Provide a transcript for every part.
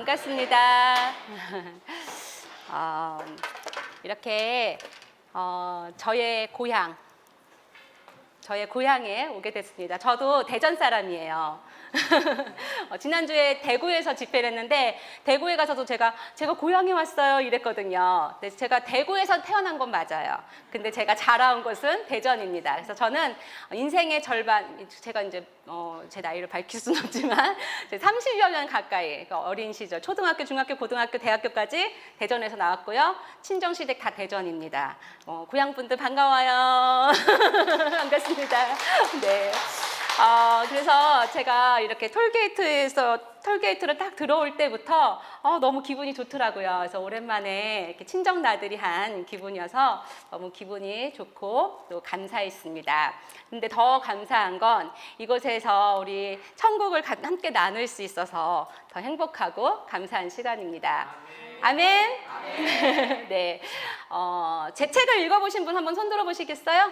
반갑습니다. 이렇게 저의 고향에 오게 됐습니다. 저도 대전 사람이에요. 지난주에 대구에서 집회를 했는데 대구에 가서도 제가 고향에 왔어요 이랬거든요. 근데 제가 대구에서 태어난 건 맞아요. 근데 제가 자라온 곳은 대전입니다. 그래서 저는 인생의 절반, 제가 이제 제 나이를 밝힐 수는 없지만 30여 년 가까이 어린 시절 초등학교, 중학교, 고등학교, 대학교까지 대전에서 나왔고요. 친정시댁 다 대전입니다. 고향분들 반가워요. 반갑습니다. 네. 그래서 제가 이렇게 톨게이트를 딱 들어올 때부터 너무 기분이 좋더라고요. 그래서 오랜만에 이렇게 친정 나들이 한 기분이어서 너무 기분이 좋고 또 감사했습니다. 근데 더 감사한 건 이곳에서 우리 천국을 함께 나눌 수 있어서 더 행복하고 감사한 시간입니다. 아멘. 아멘. 네. 제 책을 읽어보신 분 한번 손 들어보시겠어요?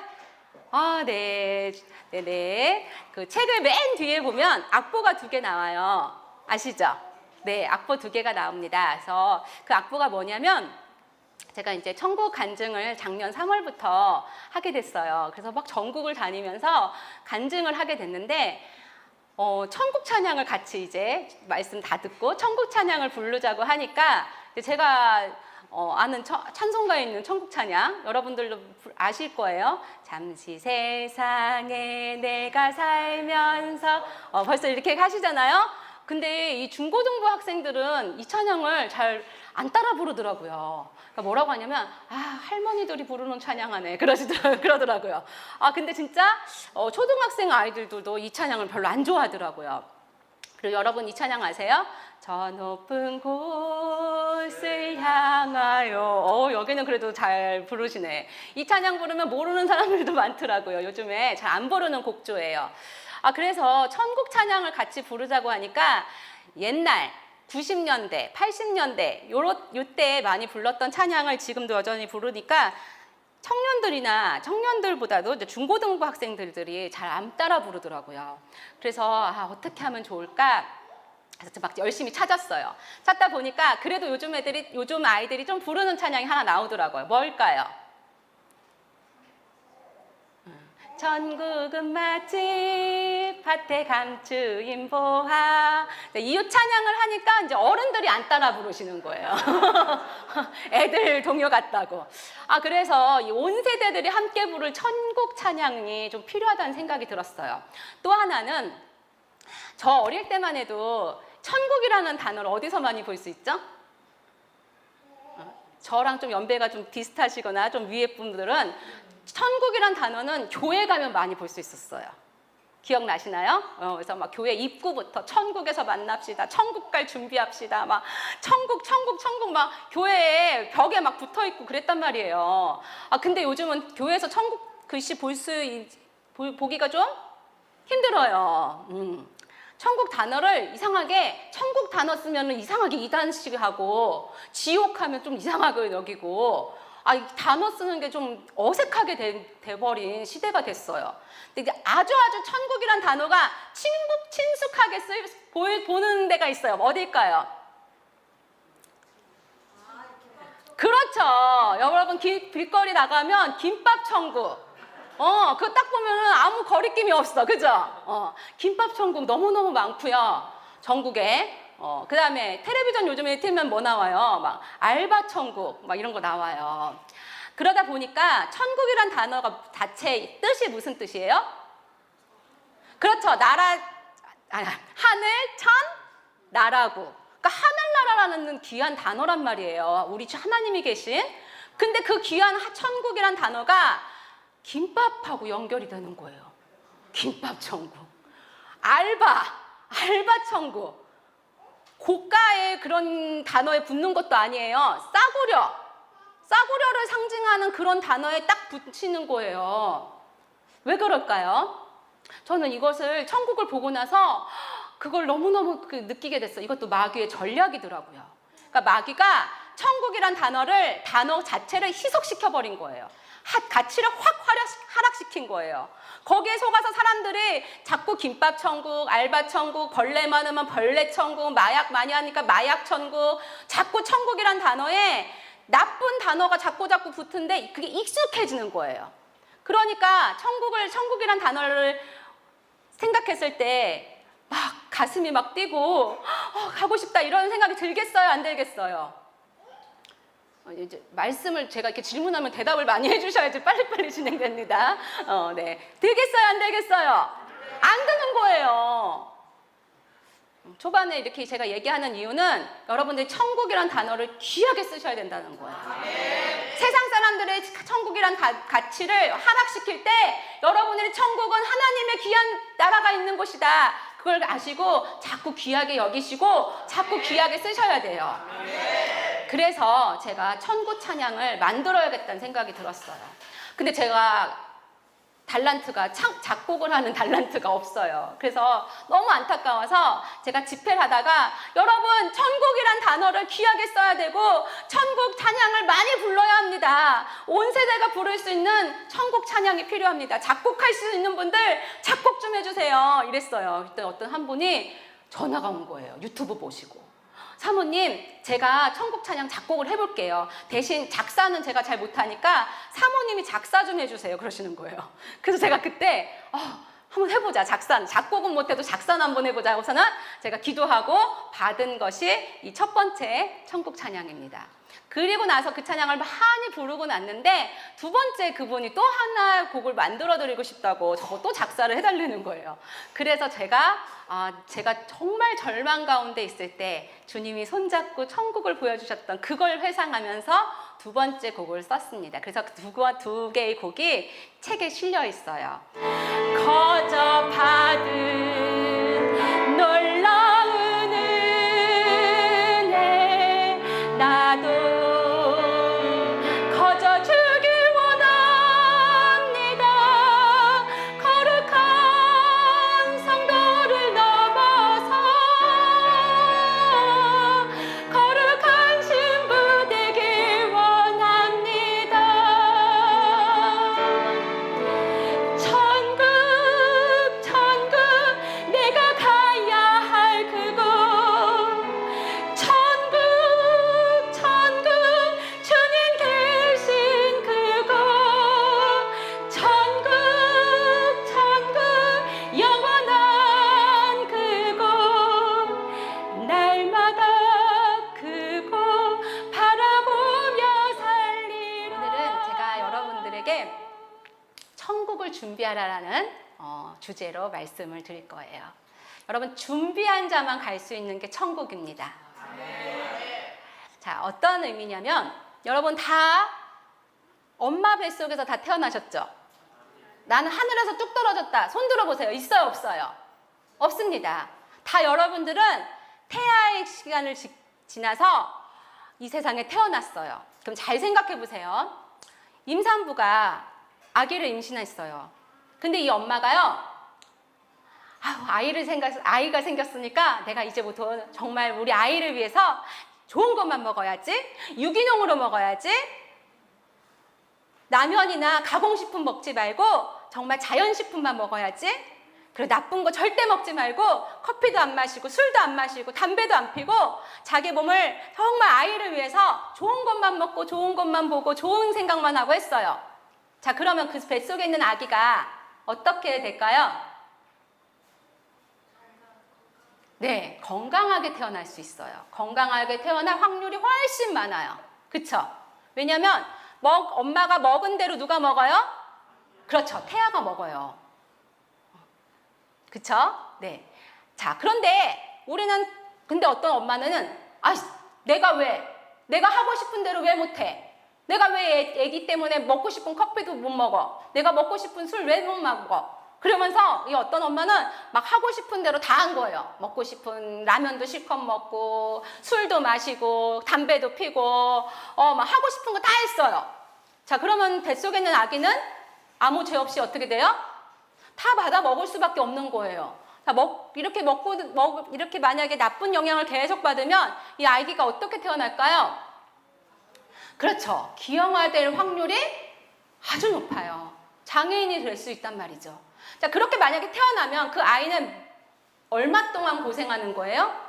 네. 네네. 그 책을 맨 뒤에 보면 악보가 2개 나와요. 아시죠? 네, 악보 2개가 나옵니다. 그래서 그 악보가 뭐냐면 제가 이제 천국 간증을 작년 3월부터 하게 됐어요. 그래서 막 전국을 다니면서 간증을 하게 됐는데 천국 찬양을 같이 이제 말씀 다 듣고 천국 찬양을 부르자고 하니까 제가 아는 찬송가에 있는 천국 찬양 여러분들도 아실 거예요. 잠시 세상에 내가 살면서 벌써 이렇게 하시잖아요. 근데 이 중고등부 학생들은 이 찬양을 잘 안 따라 부르더라고요. 그러니까 뭐라고 하냐면 할머니들이 부르는 찬양하네 그러더라고요. 근데 진짜 초등학생 아이들도 이 찬양을 별로 안 좋아하더라고요. 그리고 여러분 이 찬양 아세요? 저 높은 곳을 향하여. 여기는 그래도 잘 부르시네. 이 찬양 부르면 모르는 사람들도 많더라고요. 요즘에 잘 안 부르는 곡조예요. 그래서 천국 찬양을 같이 부르자고 하니까 옛날 90년대, 80년대 요때 많이 불렀던 찬양을 지금도 여전히 부르니까 청년들보다도 이제 중고등부 학생들이 잘 안 따라 부르더라고요. 그래서 어떻게 하면 좋을까? 그래서 막 열심히 찾았어요. 찾다 보니까 그래도 요즘 아이들이 좀 부르는 찬양이 하나 나오더라고요. 뭘까요? 전국은 맛집 밭에 감추인 보하. 이 찬양을 하니까 이제 어른들이 안 따라 부르시는 거예요. 애들 동요 같다고. 그래서 온 세대들이 함께 부를 천국 찬양이 좀 필요하다는 생각이 들었어요. 또 하나는 저 어릴 때만 해도 천국이라는 단어를 어디서 많이 볼 수 있죠? 저랑 좀 연배가 좀 비슷하시거나 좀 위에 분들은 천국이란 단어는 교회 가면 많이 볼 수 있었어요. 기억나시나요? 그래서 막 교회 입구부터 천국에서 만납시다. 천국 갈 준비합시다. 막 천국 막 교회에 벽에 막 붙어 있고 그랬단 말이에요. 근데 요즘은 교회에서 천국 글씨 보기가 좀 힘들어요. 천국 단어를 이상하게 천국 단어 쓰면 이상하게 이단식 하고 지옥 하면 좀 이상하게 여기고 단어 쓰는 게 좀 어색하게 돼버린 시대가 됐어요. 근데 아주 천국이란 단어가 친숙하게 보는 데가 있어요. 어딜까요? 그렇죠. 여러분 길거리 나가면 김밥 천국. 그거 딱 보면은 아무 거리낌이 없어. 그죠? 김밥 천국 너무너무 많고요. 전국에. 그 다음에 텔레비전 요즘에 틀면 뭐 나와요? 막 알바 천국 막 이런 거 나와요. 그러다 보니까 천국이란 단어가 자체 뜻이 무슨 뜻이에요? 그렇죠. 하늘, 천, 나라고. 그러니까 하늘나라라는 귀한 단어란 말이에요. 우리 하나님이 계신. 근데 그 귀한 천국이란 단어가 김밥하고 연결이 되는 거예요. 김밥 천국. 알바 천국. 고가의 그런 단어에 붙는 것도 아니에요. 싸구려를 상징하는 그런 단어에 딱 붙이는 거예요. 왜 그럴까요? 저는 이것을 천국을 보고 나서 그걸 너무너무 느끼게 됐어요. 이것도 마귀의 전략이더라고요. 그러니까 마귀가 천국이란 단어 자체를 희석시켜버린 거예요. 가치를 확 하락시킨 거예요. 거기에 속아서 사람들이 자꾸 김밥 천국, 알바 천국, 벌레 많으면 벌레 천국, 마약 많이 하니까 마약 천국, 자꾸 천국이란 단어에 나쁜 단어가 자꾸 붙은데 그게 익숙해지는 거예요. 그러니까 천국이란 단어를 생각했을 때 막 가슴이 막 뛰고 가고 싶다 이런 생각이 들겠어요, 안 들겠어요? 이제 말씀을 제가 이렇게 질문하면 대답을 많이 해주셔야지 빨리빨리 진행됩니다. 네. 들겠어요, 안 들겠어요? 안 드는 거예요. 초반에 이렇게 제가 얘기하는 이유는 여러분들이 천국이란 단어를 귀하게 쓰셔야 된다는 거예요. 세상 사람들의 천국이란 가치를 하락시킬 때 여러분들이 천국은 하나님의 귀한 나라가 있는 곳이다. 그걸 아시고 자꾸 귀하게 여기시고 자꾸 귀하게 쓰셔야 돼요. 그래서 제가 천국 찬양을 만들어야겠다는 생각이 들었어요. 근데 제가 작곡을 하는 달란트가 없어요. 그래서 너무 안타까워서 제가 집회를 하다가 여러분 천국이란 단어를 귀하게 써야 되고 천국 찬양을 많이 불러야 합니다. 온 세대가 부를 수 있는 천국 찬양이 필요합니다. 작곡할 수 있는 분들 작곡 좀 해주세요. 이랬어요. 그때 어떤 한 분이 전화가 온 거예요. 유튜브 보시고. 사모님, 제가 천국 찬양 작곡을 해볼게요. 대신 작사는 제가 잘 못하니까 사모님이 작사 좀 해주세요. 그러시는 거예요. 그래서 제가 그때 한번 해보자. 작곡은 못해도 작사는 한번 해보자 하고서는 제가 기도하고 받은 것이 이 첫 번째 천국 찬양입니다. 그리고 나서 그 찬양을 많이 부르고 났는데 두 번째 그분이 또 하나 곡을 만들어 드리고 싶다고 저거 또 작사를 해달라는 거예요. 그래서 제가 정말 절망 가운데 있을 때 주님이 손잡고 천국을 보여주셨던 그걸 회상하면서 두 번째 곡을 썼습니다. 그래서 두 개의 곡이 책에 실려 있어요. 거저 받은 놀라운 은혜 나도 거저 주길 원합니다. 거룩한 성도를 넘어서 거룩한 신부 되길 원합니다. 천국 내가 가야 할 그곳 천국 주님 계신 그곳 천국 영원한 그곳 날마다 그곳 바라보며 살리라. 오늘은 제가 여러분들에게 천국을 준비하라라는 주제로 말씀을 드릴 거예요. 여러분, 준비한 자만 갈 수 있는 게 천국입니다. 자, 어떤 의미냐면 여러분 다 엄마 뱃속에서 다 태어나셨죠? 나는 하늘에서 뚝 떨어졌다. 손 들어보세요. 있어요, 없어요? 없습니다. 다 여러분들은 태아의 시간을 지나서 이 세상에 태어났어요. 그럼 잘 생각해 보세요. 임산부가 아기를 임신했어요. 근데 이 엄마가요, 아이가 생겼으니까 내가 이제부터 정말 우리 아이를 위해서 좋은 것만 먹어야지, 유기농으로 먹어야지, 라면이나 가공식품 먹지 말고 정말 자연식품만 먹어야지, 그리고 나쁜 거 절대 먹지 말고 커피도 안 마시고 술도 안 마시고 담배도 안 피고 자기 몸을 정말 아이를 위해서 좋은 것만 먹고 좋은 것만 보고 좋은 생각만 하고 했어요. 자, 그러면 그 뱃속에 있는 아기가 어떻게 될까요? 네, 건강하게 태어날 수 있어요. 건강하게 태어날 확률이 훨씬 많아요. 그쵸? 왜냐면 엄마가 먹은 대로 누가 먹어요? 그렇죠. 태아가 먹어요. 그쵸? 네. 자, 그런데 근데 어떤 엄마는 내가 하고 싶은 대로 왜 못해? 내가 왜 애기 때문에 먹고 싶은 커피도 못 먹어? 내가 먹고 싶은 술 왜 못 먹어? 그러면서 이 어떤 엄마는 막 하고 싶은 대로 다 한 거예요. 먹고 싶은 라면도 실컷 먹고 술도 마시고 담배도 피고 막 하고 싶은 거 다 했어요. 자, 그러면 뱃속에 있는 아기는 아무 죄 없이 어떻게 돼요? 다 받아 먹을 수밖에 없는 거예요. 이렇게 만약에 나쁜 영향을 계속 받으면 이 아기가 어떻게 태어날까요? 그렇죠. 기형화될 확률이 아주 높아요. 장애인이 될 수 있단 말이죠. 자, 그렇게 만약에 태어나면 그 아이는 얼마 동안 고생하는 거예요?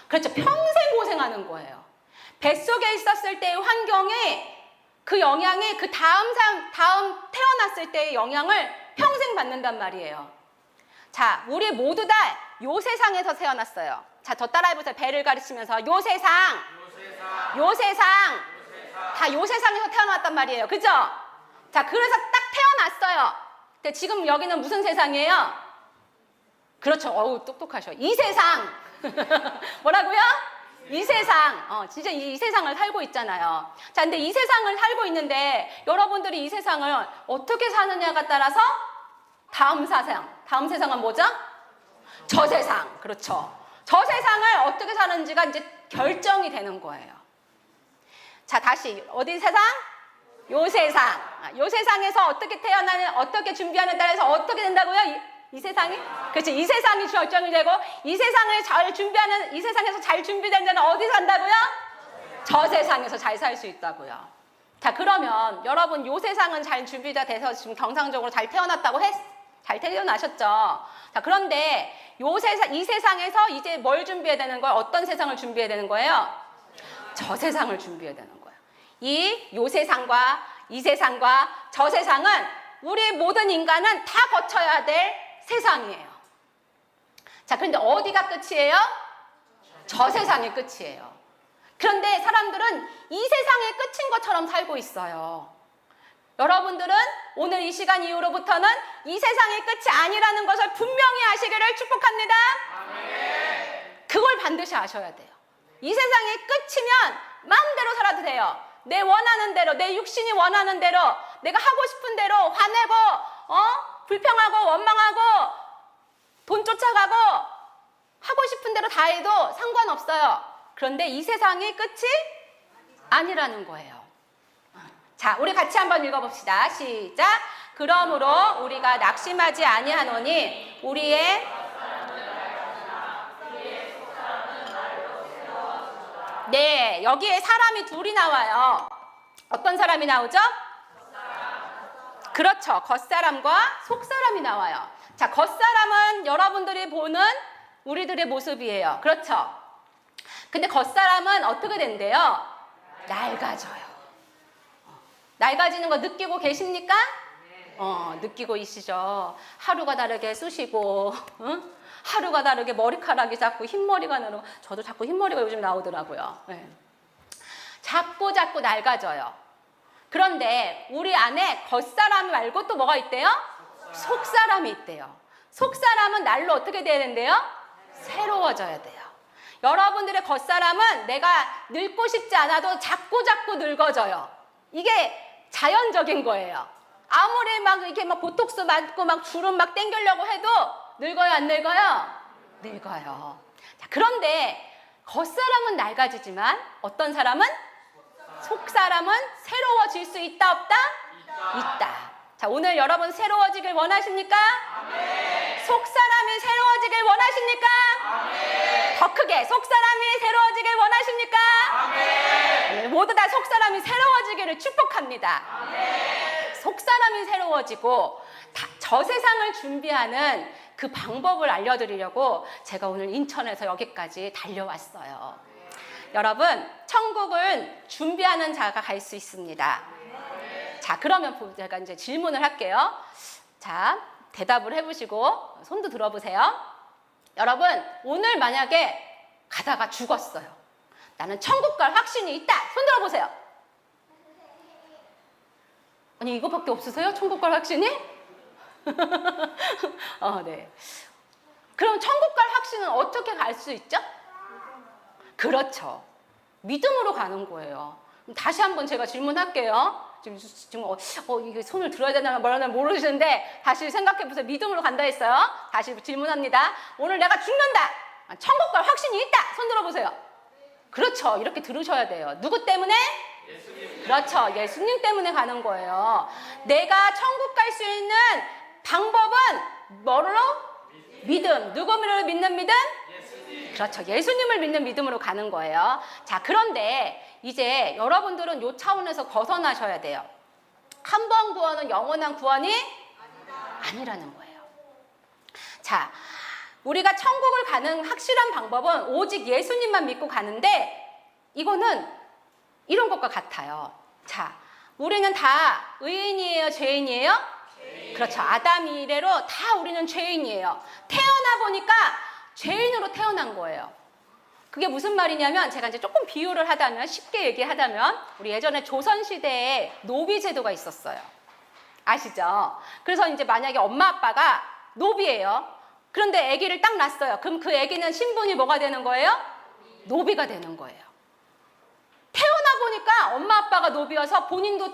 그렇죠. 평생 고생하는 거예요. 뱃속에 있었을 때의 환경이 그 영향이 그 다음 태어났을 때의 영향을 평생 받는단 말이에요. 자, 우리 모두 다 요 세상에서 태어났어요. 자, 저 따라해보세요. 배를 가르치면서 요 세상. 다 요 세상에서 태어났단 말이에요. 그죠? 자, 그래서 딱 태어났어요. 근데 지금 여기는 무슨 세상이에요? 그렇죠. 어우, 똑똑하셔. 이 세상. 뭐라고요? 이 세상. 진짜 이 세상을 살고 있잖아요. 자, 근데 이 세상을 살고 있는데 여러분들이 이 세상을 어떻게 사느냐가 따라서 다음 세상은 뭐죠? 저 세상. 그렇죠. 저 세상을 어떻게 사는지가 이제 결정이 되는 거예요. 자, 다시 어디 세상? 요 세상. 요 세상에서 어떻게 태어나는, 어떻게 준비하는 따라서 어떻게 된다고요? 이 세상이? 그렇지. 이 세상이 결정이 되고 이 세상을 잘 준비하는, 이 세상에서 잘 준비된 자는 어디 산다고요? 저 세상에서 잘 살 수 있다고요. 자, 그러면 여러분 요 세상은 잘 준비가 돼서 지금 경상적으로 잘 태어났다고 잘 태어나셨죠? 자, 그런데 이 세상에서 이제 뭘 준비해야 되는 거예요? 어떤 세상을 준비해야 되는 거예요? 저 세상을 준비해야 되는 거예요. 요 세상과 이 세상과 저 세상은 우리 모든 인간은 다 거쳐야 될 세상이에요. 자, 그런데 어디가 끝이에요? 저 세상이 끝이에요. 그런데 사람들은 이 세상의 끝인 것처럼 살고 있어요. 여러분들은 오늘 이 시간 이후로부터는 이 세상의 끝이 아니라는 것을 분명히 아시기를 축복합니다. 그걸 반드시 아셔야 돼요. 이 세상의 끝이면 마음대로 살아도 돼요. 내 원하는 대로, 내 육신이 원하는 대로, 내가 하고 싶은 대로 화내고, 불평하고, 원망하고, 돈 쫓아가고, 하고 싶은 대로 다 해도 상관없어요. 그런데 이 세상이 끝이 아니라는 거예요. 자, 우리 같이 한번 읽어봅시다. 시작. 그러므로 우리가 낙심하지 아니하노니 우리의 네, 여기에 사람이 둘이 나와요. 어떤 사람이 나오죠? 그렇죠. 겉사람과 속사람이 나와요. 자, 겉사람은 여러분들이 보는 우리들의 모습이에요. 그렇죠? 근데 겉사람은 어떻게 된대요? 낡아져요. 낡아지는 거 느끼고 계십니까? 느끼고 있으시죠. 하루가 다르게 쑤시고, 하루가 다르게 머리카락이 자꾸 흰머리가 나고, 저도 자꾸 흰머리가 요즘 나오더라고요. 네. 자꾸 낡아져요. 그런데 우리 안에 겉사람 말고 또 뭐가 있대요? 속사람이 있대요. 속사람은 날로 어떻게 돼야 된대요? 새로워져야 돼요. 여러분들의 겉사람은 내가 늙고 싶지 않아도 자꾸 늙어져요. 이게 자연적인 거예요. 아무리 막 이렇게 막 보톡스 맞고 막 주름 막 땡기려고 해도 늙어요, 안 늙어요? 늙어요. 자, 그런데 겉사람은 낡아지지만 어떤 사람은? 속사람은 새로워질 수 있다, 없다? 있다. 자, 오늘 여러분 새로워지길 원하십니까? 아멘. 속사람이 새로워지길 원하십니까? 아멘. 더 크게 속사람이 새로워지길 원하십니까? 아멘. 네, 모두 다 속사람이 새로워지기를 축복합니다. 아멘. 속사람이 새로워지고 저 세상을 준비하는 그 방법을 알려드리려고 제가 오늘 인천에서 여기까지 달려왔어요. 여러분, 천국은 준비하는 자가 갈 수 있습니다. 자, 그러면 제가 이제 질문을 할게요. 자, 대답을 해보시고 손도 들어보세요. 여러분, 오늘 만약에 가다가 죽었어요. 나는 천국 갈 확신이 있다. 손 들어보세요. 아니, 이거밖에 없으세요? 천국 갈 확신이? 네. 그럼 천국 갈 확신은 어떻게 갈 수 있죠? 그렇죠. 믿음으로 가는 거예요. 다시 한번 제가 질문할게요. 지금 이게 손을 들어야 되나 뭐라나 모르시는데 다시 생각해 보세요. 믿음으로 간다 했어요. 다시 질문합니다. 오늘 내가 죽는다. 천국 갈 확신이 있다. 손 들어보세요. 그렇죠. 이렇게 들으셔야 돼요. 누구 때문에? 예수님. 그렇죠. 예수님 때문에 가는 거예요. 내가 천국 갈 수 있는 방법은 뭐로? 믿음. 누구를 믿는 믿음? 예수님. 그렇죠. 예수님을 믿는 믿음으로 가는 거예요. 자, 그런데 이제 여러분들은 이 차원에서 벗어나셔야 돼요. 한 번 구원은 영원한 구원이 아니라는 거예요. 자, 우리가 천국을 가는 확실한 방법은 오직 예수님만 믿고 가는데 이거는 이런 것과 같아요. 자, 우리는 다 의인이에요, 죄인이에요? 죄인. 그렇죠. 아담 이래로 다 우리는 죄인이에요. 태어나 보니까 죄인으로 태어난 거예요. 그게 무슨 말이냐면 제가 이제 조금 비유를 하자면 쉽게 얘기하자면 우리 예전에 조선시대에 노비제도가 있었어요. 아시죠? 그래서 이제 만약에 엄마 아빠가 노비예요. 그런데 아기를 딱 낳았어요. 그럼 그 아기는 신분이 뭐가 되는 거예요? 노비가 되는 거예요. 태어나 보니까 엄마 아빠가 노비여서 본인도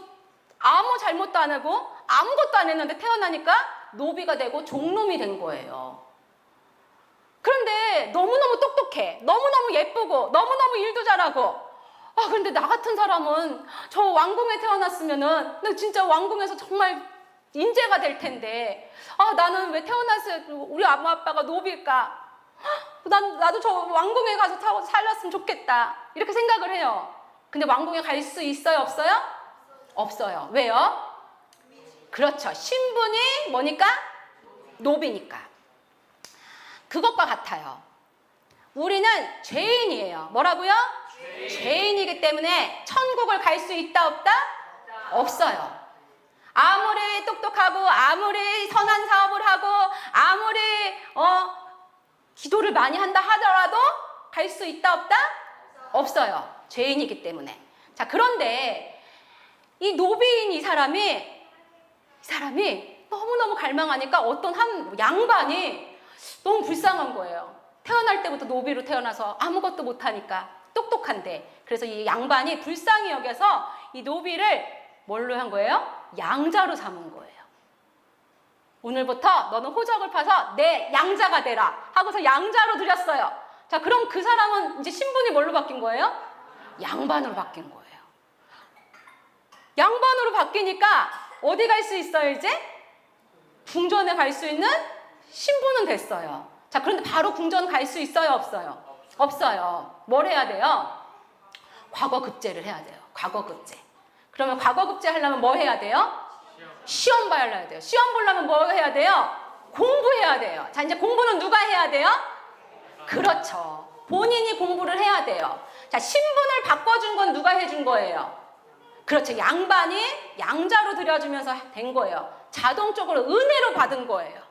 아무 잘못도 안 하고 아무것도 안 했는데 태어나니까 노비가 되고 종놈이 된 거예요. 그런데 너무너무 똑똑해. 너무너무 예쁘고 너무너무 일도 잘하고 그런데 나 같은 사람은 저 왕궁에 태어났으면은 나 진짜 왕궁에서 정말 인재가 될 텐데 나는 왜 태어났어요? 우리 엄마 아빠가 노비일까? 나도 저 왕궁에 가서 살았으면 좋겠다. 이렇게 생각을 해요. 근데 왕궁에 갈 수 있어요? 없어요? 없어요. 왜요? 그렇죠. 신분이 뭐니까? 노비니까. 그것과 같아요. 우리는 죄인이에요. 뭐라고요? 죄인이기 때문에 천국을 갈 수 있다 없다? 없어요. 아무리 똑똑하고 아무리 선한 사업을 하고 아무리 기도를 많이 한다 하더라도 갈 수 있다 없다? 없어요. 죄인이기 때문에. 자, 그런데 이 노비인 이 사람이 너무너무 갈망하니까 어떤 한 양반이 너무 불쌍한 거예요. 태어날 때부터 노비로 태어나서 아무것도 못하니까 똑똑한데. 그래서 이 양반이 불쌍히 여겨서 이 노비를 뭘로 한 거예요? 양자로 삼은 거예요. 오늘부터 너는 호적을 파서 내 양자가 되라 하고서 양자로 들였어요. 자, 그럼 그 사람은 이제 신분이 뭘로 바뀐 거예요? 양반으로 바뀐 거예요. 양반으로 바뀌니까 어디 갈 수 있어요, 이제? 궁전에 갈 수 있는 신분은 됐어요. 자, 그런데 바로 궁전 갈 수 있어요, 없어요? 없어요. 뭘 해야 돼요? 과거급제를 해야 돼요. 과거급제. 그러면 과거급제 하려면 뭐 해야 돼요? 시험 봐야 돼요. 시험 보려면 뭐 해야 돼요? 공부해야 돼요. 자, 이제 공부는 누가 해야 돼요? 그렇죠. 본인이 공부를 해야 돼요. 자, 신분을 바꿔준 건 누가 해준 거예요? 그렇죠. 양반이 양자로 들여주면서 된 거예요. 자동적으로 은혜로 받은 거예요.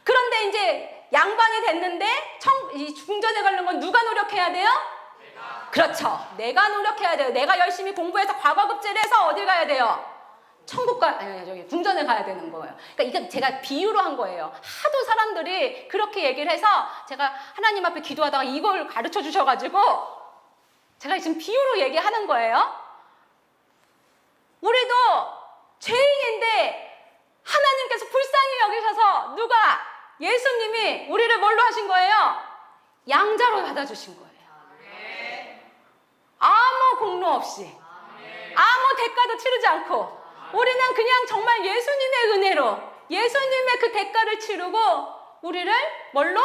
그런데 이제 양반이 됐는데 이 궁전에 가려는 건 누가 노력해야 돼요? 그렇죠. 내가 노력해야 돼요. 내가 열심히 공부해서 과거급제를 해서 어딜 가야 돼요? 저기 궁전에 가야 되는 거예요. 그러니까 이건 제가 비유로 한 거예요. 하도 사람들이 그렇게 얘기를 해서 제가 하나님 앞에 기도하다가 이걸 가르쳐 주셔가지고 제가 지금 비유로 얘기하는 거예요. 우리도 죄인인데 하나님께서 불쌍히 여기셔서 예수님이 우리를 뭘로 하신 거예요? 양자로 받아주신 거예요. 아무 공로 없이 아무 대가도 치르지 않고 우리는 그냥 정말 예수님의 은혜로 예수님의 그 대가를 치르고 우리를 뭘로?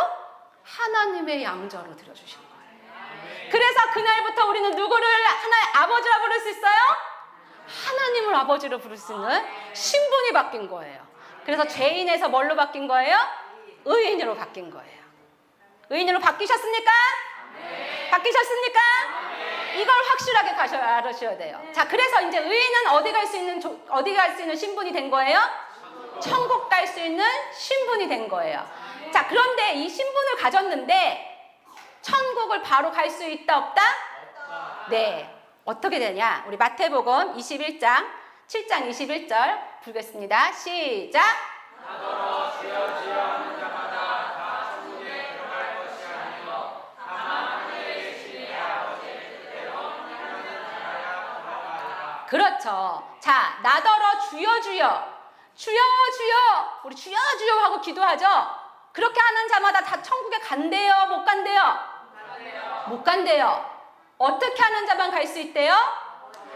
하나님의 양자로 들여주신 거예요. 그래서 그날부터 우리는 누구를 아버지라 부를 수 있어요? 하나님을 아버지로 부를 수 있는 신분이 바뀐 거예요. 그래서 죄인에서 뭘로 바뀐 거예요? 의인으로 바뀐 거예요. 의인으로 바뀌셨습니까? 바뀌셨습니까? 이걸 확실하게 알으셔야 돼요. 자, 그래서 이제 의인은 어디 갈 수 있는 신분이 된 거예요? 천국 갈 수 있는 신분이 된 거예요. 자, 그런데 이 신분을 가졌는데 천국을 바로 갈 수 있다 없다? 네. 어떻게 되냐? 우리 마태복음 21장 7장 21절 보겠습니다. 시작. 나더러 주여 주여 하는 자마다 다 천국에 들어갈 것이 아니요 다만 하늘에 계신 아버지의 뜻대로 행하는 자라야 들어가리라. 그렇죠. 자, 나더러 주여 주여 주여 주여 우리 주여 주여 하고 기도하죠. 그렇게 하는 자마다 다 천국에 간대요? 못 간대요? 못 간대요. 어떻게 하는 자만 갈 수 있대요?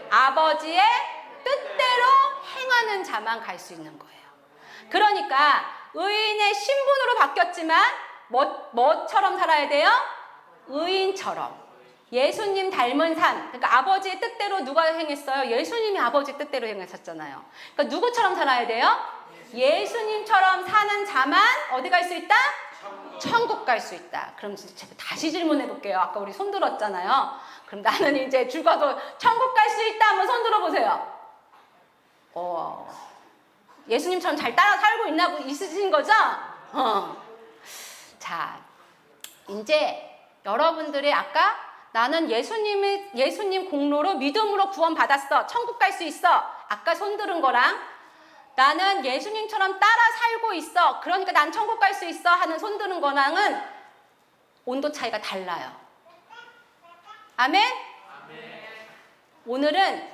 아버지의 뜻대로 행하는 자만 갈 수 있는 거예요. 그러니까 의인의 신분으로 바뀌었지만 뭐처럼 살아야 돼요? 의인처럼. 예수님 닮은 삶. 그러니까 아버지의 뜻대로 누가 행했어요? 예수님이 아버지 뜻대로 행하셨잖아요. 그러니까 누구처럼 살아야 돼요? 예수님처럼 사는 자만 어디 갈 수 있다? 천국 갈 수 있다. 그럼 제가 다시 질문해 볼게요. 아까 우리 손 들었잖아요. 그럼 나는 이제 죽어도 천국 갈 수 있다. 한번 손 들어보세요. 예수님처럼 잘 따라 살고 있으신 거죠? 자, 이제 여러분들이 아까 나는 예수님 공로로 믿음으로 구원받았어. 천국 갈 수 있어. 아까 손 들은 거랑 나는 예수님처럼 따라 살고 있어. 그러니까 난 천국 갈 수 있어 하는 손 드는 거랑은 온도 차이가 달라요. 아멘? 오늘은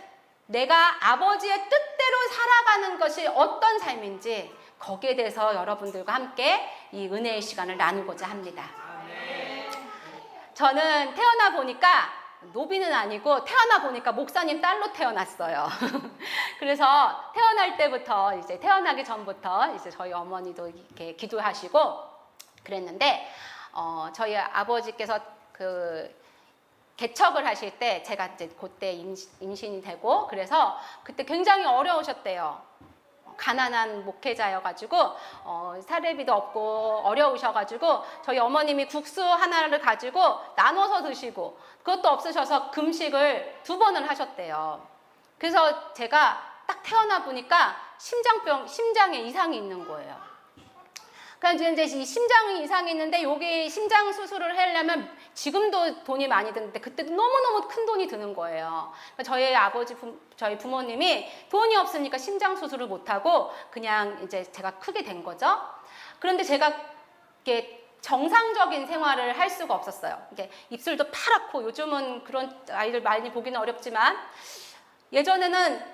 내가 아버지의 뜻대로 살아가는 것이 어떤 삶인지 거기에 대해서 여러분들과 함께 이 은혜의 시간을 나누고자 합니다. 저는 태어나 보니까 노비는 아니고 태어나 보니까 목사님 딸로 태어났어요. 그래서 태어날 때부터 이제 태어나기 전부터 이제 저희 어머니도 이렇게 기도하시고 그랬는데 저희 아버지께서 그 개척을 하실 때 제가 이제 그때 임신이 되고 그래서 그때 굉장히 어려우셨대요. 가난한 목회자여가지고 사례비도 없고 어려우셔가지고 저희 어머님이 국수 하나를 가지고 나눠서 드시고 그것도 없으셔서 금식을 2번을 하셨대요. 그래서 제가 딱 태어나 보니까 심장에 이상이 있는 거예요. 그러니까 이제 이 심장이 이상이 있는데 여기 심장 수술을 하려면 지금도 돈이 많이 드는데 그때도 너무너무 큰 돈이 드는 거예요. 그러니까 저희 부모님이 돈이 없으니까 심장 수술을 못하고 그냥 이제 제가 크게 된 거죠. 그런데 제가 이렇게 정상적인 생활을 할 수가 없었어요. 이게 입술도 파랗고 요즘은 그런 아이들 많이 보기는 어렵지만 예전에는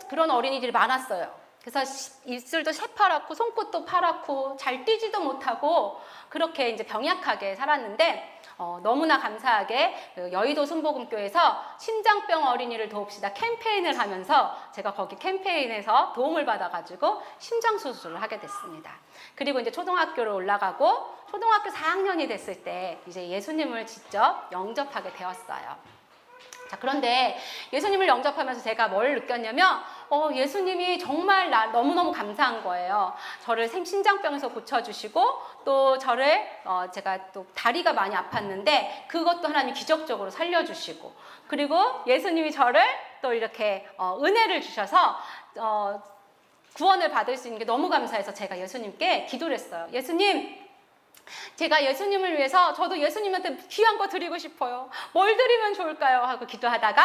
그런 어린이들이 많았어요. 그래서 입술도 새파랗고 손끝도 파랗고 잘 뛰지도 못하고 그렇게 이제 병약하게 살았는데 너무나 감사하게 여의도 순복음교회에서 심장병 어린이를 도웁시다 캠페인을 하면서 제가 거기 캠페인에서 도움을 받아가지고 심장 수술을 하게 됐습니다. 그리고 이제 초등학교를 올라가고 초등학교 4학년이 됐을 때 이제 예수님을 직접 영접하게 되었어요. 자, 그런데 예수님을 영접하면서 제가 뭘 느꼈냐면 예수님이 정말 너무너무 감사한 거예요. 저를 심장병에서 고쳐주시고 또 저를 제가 또 다리가 많이 아팠는데 그것도 하나님 기적적으로 살려주시고 그리고 예수님이 저를 또 이렇게 은혜를 주셔서 구원을 받을 수 있는 게 너무 감사해서 제가 예수님께 기도를 했어요. 예수님, 제가 예수님을 위해서 저도 예수님한테 귀한 거 드리고 싶어요. 뭘 드리면 좋을까요? 하고 기도하다가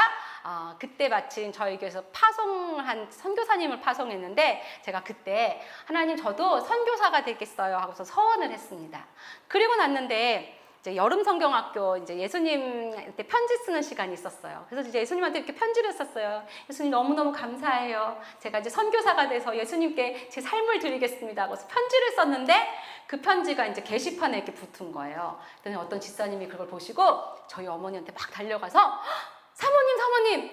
그때 마침 저희 교회에서 선교사님을 파송했는데 제가 그때 하나님 저도 선교사가 되겠어요 하고서 서원을 했습니다. 그리고 났는데 이제 여름 성경학교 이제 예수님한테 편지 쓰는 시간이 있었어요. 그래서 이제 예수님한테 이렇게 편지를 썼어요. 예수님 너무너무 감사해요. 제가 이제 선교사가 돼서 예수님께 제 삶을 드리겠습니다 하고서 편지를 썼는데 그 편지가 이제 게시판에 이렇게 붙은 거예요. 그랬더니 어떤 집사님이 그걸 보시고 저희 어머니한테 막 달려가서 사모님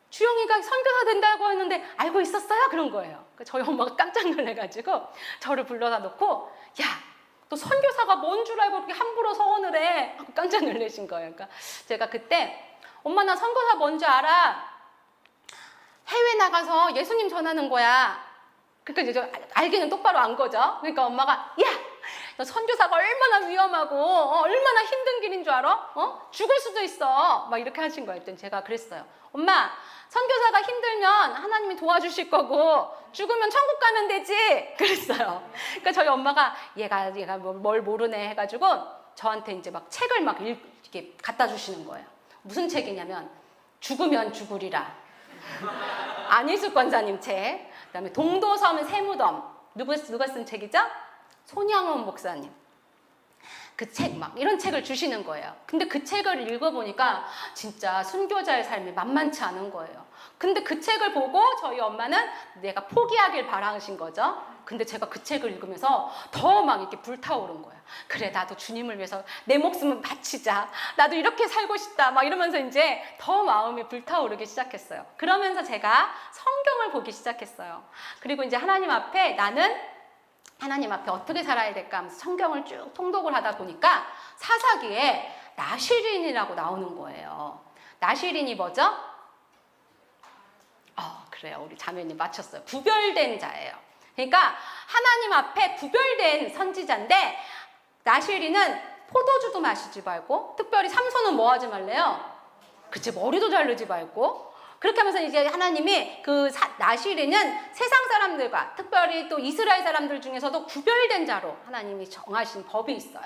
주영이가 선교사 된다고 했는데 알고 있었어요? 그런 거예요. 저희 엄마가 깜짝 놀래가지고 저를 불러다 놓고 야, 너 선교사가 뭔 줄 알고 그렇게 함부로 서원을 해? 하고 깜짝 놀라신 거예요. 그러니까 제가 그때 엄마 나 선교사 뭔지 알아? 해외 나가서 예수님 전하는 거야. 그러니까 이제 알기는 똑바로 안 거죠. 그러니까 엄마가 야, 너 선교사가 얼마나 위험하고 얼마나 힘든 길인 줄 알아? 죽을 수도 있어. 막 이렇게 하신 거예요. 그랬더니 제가 그랬어요. 엄마, 선교사가 힘들면 하나님이 도와주실 거고 죽으면 천국 가면 되지. 그랬어요. 그러니까 저희 엄마가 얘가 뭘 모르네 해가지고 저한테 이제 막 책을 막 이렇게 갖다 주시는 거예요. 무슨 책이냐면 죽으면 죽으리라. 안희숙 권사님 책. 그다음에 동도섬 새무덤. 누가 쓴 책이죠? 손양원 목사님. 그 책 막 이런 책을 주시는 거예요. 근데 그 책을 읽어보니까 진짜 순교자의 삶이 만만치 않은 거예요. 근데 그 책을 보고 저희 엄마는 내가 포기하길 바라신 거죠. 근데 제가 그 책을 읽으면서 더 막 이렇게 불타오른 거예요. 그래, 나도 주님을 위해서 내 목숨을 바치자. 나도 이렇게 살고 싶다. 막 이러면서 이제 더 마음이 불타오르기 시작했어요. 그러면서 제가 성경을 보기 시작했어요. 그리고 이제 하나님 앞에 어떻게 살아야 될까 하면서 성경을 쭉 통독을 하다 보니까 사사기에 나시린이라고 나오는 거예요. 나시린이 뭐죠? 그래요. 우리 자매님 맞췄어요. 구별된 자예요. 그러니까 하나님 앞에 구별된 선지자인데, 나시린은 포도주도 마시지 말고, 특별히 삼손은 뭐 하지 말래요? 그치, 머리도 자르지 말고. 그렇게 하면서 이제 하나님이 나시린은 세상 사람들과 특별히 또 이스라엘 사람들 중에서도 구별된 자로 하나님이 정하신 법이 있어요.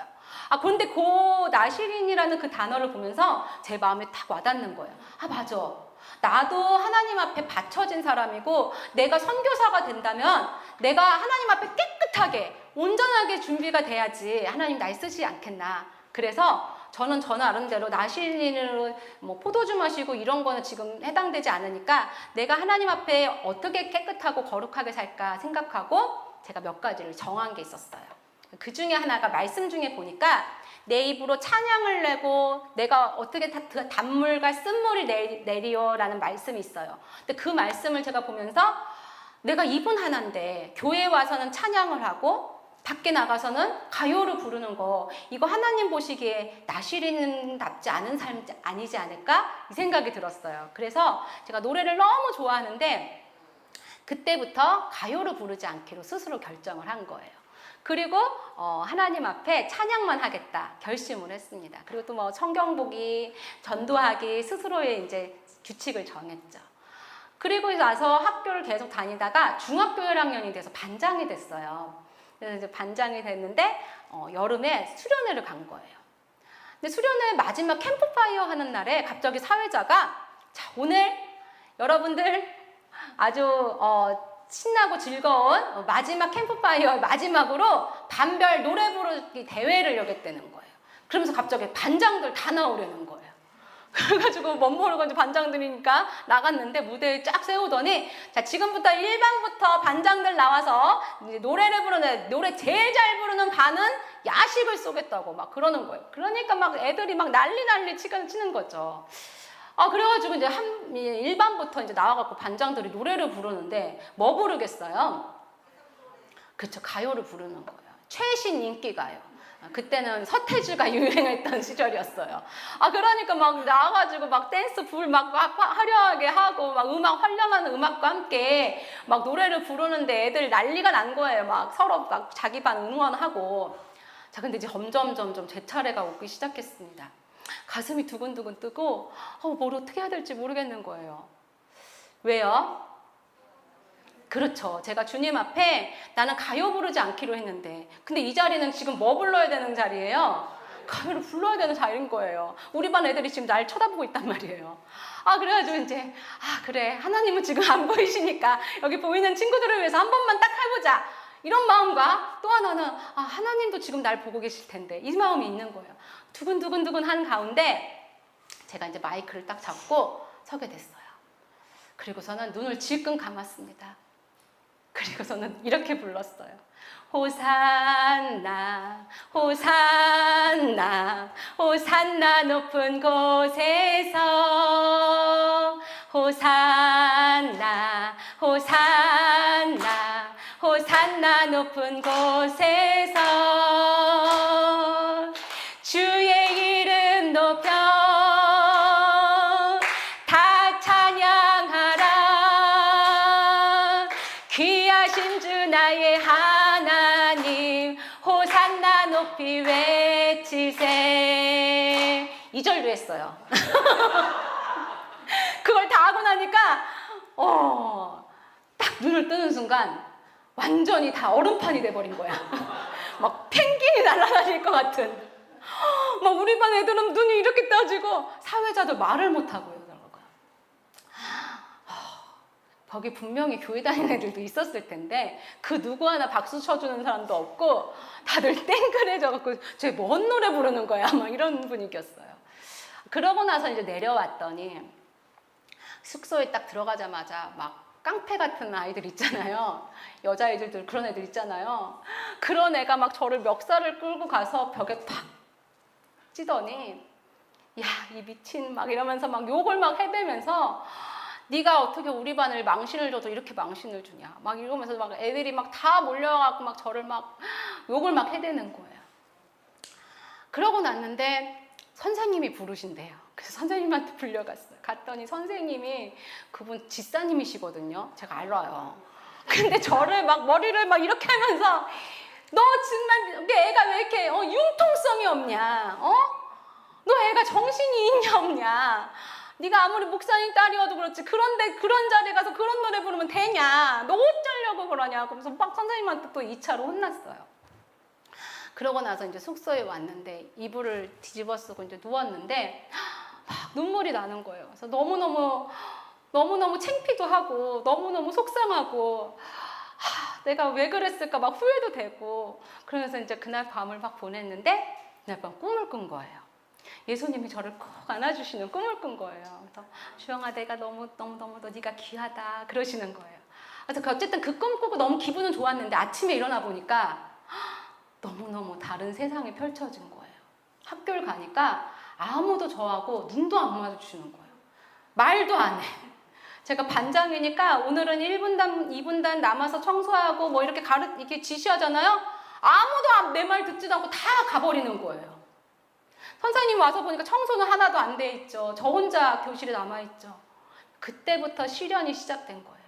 그런데 그 나시린이라는 그 단어를 보면서 제 마음에 딱 와닿는 거예요. 맞아. 나도 하나님 앞에 바쳐진 사람이고, 내가 선교사가 된다면 내가 하나님 앞에 깨끗하게 온전하게 준비가 돼야지 하나님 날 쓰지 않겠나. 그래서 저는 나름대로 나시린으로 뭐 포도주 마시고 이런 거는 지금 해당되지 않으니까 내가 하나님 앞에 어떻게 깨끗하고 거룩하게 살까 생각하고 제가 몇 가지를 정한 게 있었어요. 그 중에 하나가 말씀 중에 보니까 내 입으로 찬양을 내고 내가 어떻게 단물과 쓴물이 내리오라는 말씀이 있어요. 근데 그 말씀을 제가 보면서 내가 입은 하나인데 교회에 와서는 찬양을 하고 밖에 나가서는 가요를 부르는 거, 이거 하나님 보시기에 나시린답지 않은 삶 아니지 않을까? 이 생각이 들었어요. 그래서 제가 노래를 너무 좋아하는데 그때부터 가요를 부르지 않기로 스스로 결정을 한 거예요. 그리고 하나님 앞에 찬양만 하겠다 결심을 했습니다. 그리고 또 뭐 성경 보기, 전도하기 스스로의 이제 규칙을 정했죠. 그리고 나서 학교를 계속 다니다가 중학교 1학년이 돼서 반장이 됐어요. 그래서 이제 반장이 됐는데 여름에 수련회를 간 거예요. 근데 수련회 마지막 캠프파이어 하는 날에 갑자기 사회자가 자, 오늘 여러분들 아주 신나고 즐거운 마지막 캠프파이어 마지막으로 반별 노래 부르기 대회를 여겼다는 거예요. 그러면서 갑자기 반장들 다 나오려는 거예요. 그래가지고 멋모르고 이제 반장들이니까 나갔는데 무대에 쫙 세우더니 자, 지금부터 1반부터 반장들 나와서 이제 노래를 부르는, 노래 제일 잘 부르는 반은 야식을 쏘겠다고 막 그러는 거예요. 그러니까 막 애들이 막 난리 치는 거죠. 그래가지고 이제 1반부터 이제 나와갖고 반장들이 노래를 부르는데 뭐 부르겠어요? 그쵸, 가요를 부르는 거예요. 최신 인기 가요. 그때는 서태지가 유행했던 시절이었어요. 그러니까 막 나와가지고 막 댄스 막 화려하게 하고 막 화려한 음악과 함께 막 노래를 부르는데 애들 난리가 난 거예요. 막 서로 막 자기 반 응원하고. 자, 근데 이제 점점 제 차례가 오기 시작했습니다. 가슴이 두근두근 뜨고 뭘 어떻게 해야 될지 모르겠는 거예요. 왜요? 그렇죠. 제가 주님 앞에 나는 가요 부르지 않기로 했는데 근데 이 자리는 지금 뭐 불러야 되는 자리예요? 가요를 불러야 되는 자리인 거예요. 우리 반 애들이 지금 날 쳐다보고 있단 말이에요. 그래가지고 이제 그래, 하나님은 지금 안 보이시니까 여기 보이는 친구들을 위해서 한 번만 딱 해보자, 이런 마음과 또 하나는 하나님도 지금 날 보고 계실 텐데, 이 마음이 있는 거예요. 두근두근 한 가운데 제가 이제 마이크를 딱 잡고 서게 됐어요. 그리고서는 눈을 질끈 감았습니다. 그리고서는 이렇게 불렀어요. 호산나 호산나 호산나 높은 곳에서 호산나 호산나 호산나 높은 곳에서 주의 이름 높여 다 찬양하라. 귀하신 주 나의 하나님 호산나 높이 외치세. 2절도 했어요. 그걸 다 하고 나니까 딱 눈을 뜨는 순간 완전히 다 얼음판이 돼버린 거야. 막 펭귄이 날아다닐 것 같은. 막 우리 반 애들은 눈이 이렇게 떠지고 사회자도 말을 못하고 이러더라고요. 거기 분명히 교회 다니는 애들도 있었을 텐데 그 누구 하나 박수 쳐주는 사람도 없고 다들 땡그레져갖고 쟤 뭔 노래 부르는 거야? 막 이런 분위기였어요. 그러고 나서 이제 내려왔더니 숙소에 딱 들어가자마자 막 깡패 같은 아이들 있잖아요. 여자애들도 그런 애들 있잖아요. 그런 애가 막 저를 멱살을 끌고 가서 벽에 팍 찌더니 야, 이 미친 막 이러면서 막 욕을 막 해대면서 네가 어떻게 우리 반을 망신을 줘도 이렇게 망신을 주냐 막 이러면서 막 애들이 막 다 몰려와갖고 막 저를 막 욕을 막 해대는 거예요. 그러고 났는데 선생님이 부르신대요. 그래서 선생님한테 불려갔어요. 갔더니 선생님이 그분 집사님이시거든요. 제가 알아요. 근데 저를 막 머리를 막 이렇게 하면서 너 정말 내 애가 왜 이렇게 융통성이 없냐? 너 애가 정신이 있냐 없냐? 네가 아무리 목사님 딸이어도 그렇지 그런데 그런 자리에 가서 그런 노래 부르면 되냐? 너 어쩌려고 그러냐? 그러면서 막 선생님한테 또 2차로 혼났어요. 그러고 나서 이제 숙소에 왔는데 이불을 뒤집어 쓰고 이제 누웠는데 막 눈물이 나는 거예요. 그래서 너무너무 창피도 하고 너무너무 속상하고 내가 왜 그랬을까 막 후회도 되고 그러면서 이제 그날 밤을 막 보냈는데 그날 밤 꿈을 꾼 거예요. 예수님이 저를 꼭 안아주시는 꿈을 꾼 거예요. 그래서 주영아 내가 너무너무 네가 귀하다 그러시는 거예요. 그래서 어쨌든 그 꿈 꾸고 너무 기분은 좋았는데 아침에 일어나 보니까 너무너무 다른 세상이 펼쳐진 거예요. 학교를 가니까 아무도 저하고 눈도 안 마주치는 거예요. 말도 안 해. 제가 반장이니까 오늘은 1분단, 2분단 남아서 청소하고 뭐 이렇게 이렇게 지시하잖아요. 아무도 내 말 듣지도 않고 다 가버리는 거예요. 선생님 와서 보니까 청소는 하나도 안 돼 있죠. 저 혼자 교실에 남아 있죠. 그때부터 시련이 시작된 거예요.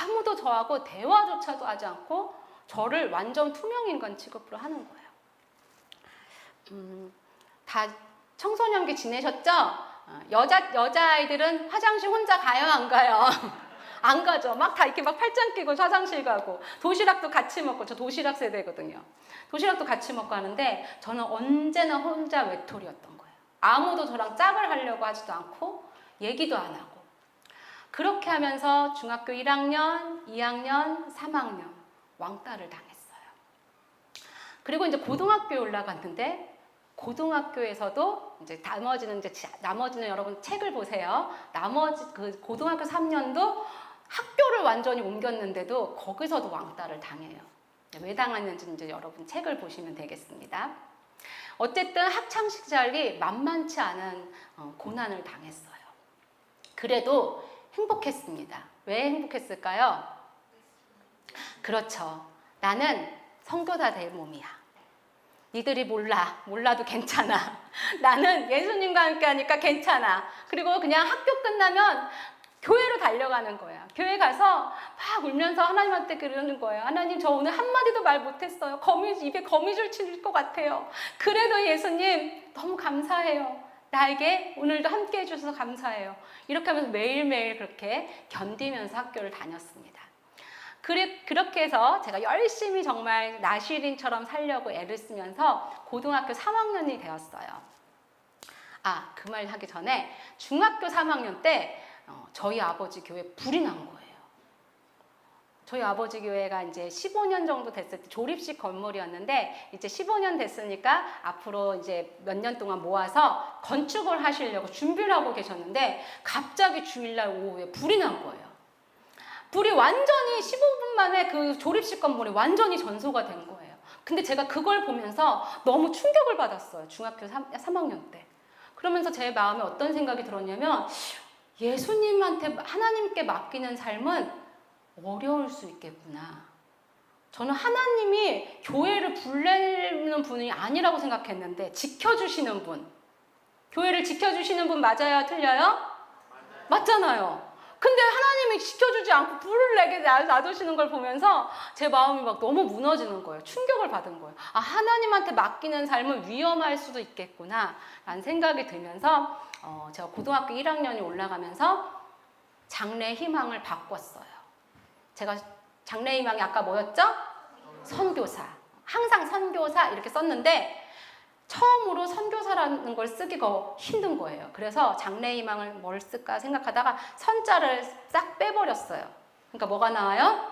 아무도 저하고 대화조차도 하지 않고 저를 완전 투명인간 취급으로 하는 거예요. 다 청소년기 지내셨죠? 여자아이들은 화장실 혼자 가요, 안 가요? 안 가죠. 막 다 이렇게 막 팔짱 끼고 화장실 가고 도시락도 같이 먹고 저 도시락 세대거든요. 도시락도 같이 먹고 하는데 저는 언제나 혼자 외톨이였던 거예요. 아무도 저랑 짝을 하려고 하지도 않고 얘기도 안 하고 그렇게 하면서 중학교 1학년, 2학년, 3학년 왕따를 당했어요. 그리고 이제 고등학교에 올라갔는데 고등학교에서도 이제 나머지는 여러분 책을 보세요. 나머지 그 고등학교 3년도 학교를 완전히 옮겼는데도 거기서도 왕따를 당해요. 왜 당했는지 이제 여러분 책을 보시면 되겠습니다. 어쨌든 학창 시절이 만만치 않은 고난을 당했어요. 그래도 행복했습니다. 왜 행복했을까요? 그렇죠. 나는 선교사 될 몸이야. 니들이 몰라도 괜찮아. 나는 예수님과 함께 하니까 괜찮아. 그리고 그냥 학교 끝나면 교회로 달려가는 거야. 교회 가서 막 울면서 하나님한테 그러는 거예요. 하나님 저 오늘 한마디도 말 못했어요. 입에 거미줄 칠 것 같아요. 그래도 예수님 너무 감사해요. 나에게 오늘도 함께 해주셔서 감사해요. 이렇게 하면서 매일매일 그렇게 견디면서 학교를 다녔습니다. 그렇게 해서 제가 열심히 정말 나시린처럼 살려고 애를 쓰면서 고등학교 3학년이 되었어요. 그 말 하기 전에 중학교 3학년 때 저희 아버지 교회에 불이 난 거예요. 저희 아버지 교회가 이제 15년 정도 됐을 때 졸입식 건물이었는데 이제 15년 됐으니까 앞으로 이제 몇 년 동안 모아서 건축을 하시려고 준비를 하고 계셨는데 갑자기 주일날 오후에 불이 난 거예요. 불이 완전히 15분 만에 그 졸입식 건물이 완전히 전소가 된 거예요. 근데 제가 그걸 보면서 너무 충격을 받았어요. 중학교 3학년 때. 그러면서 제 마음에 어떤 생각이 들었냐면 예수님한테 하나님께 맡기는 삶은 어려울 수 있겠구나. 저는 하나님이 교회를 불내는 분이 아니라고 생각했는데 지켜주시는 분. 교회를 지켜주시는 분 맞아요? 틀려요? 맞잖아요. 근데 하나님이 지켜주지 않고 불을 내게 놔두시는 걸 보면서 제 마음이 막 너무 무너지는 거예요. 충격을 받은 거예요. 하나님한테 맡기는 삶은 위험할 수도 있겠구나 라는 생각이 들면서 제가 고등학교 1학년이 올라가면서 장래 희망을 바꿨어요. 제가 장래 희망이 아까 뭐였죠? 선교사. 항상 선교사 이렇게 썼는데 처음으로 선교사라는 걸 쓰기가 힘든 거예요. 그래서 장래 희망을 뭘 쓸까 생각하다가 선자를 싹 빼버렸어요. 그러니까 뭐가 나와요?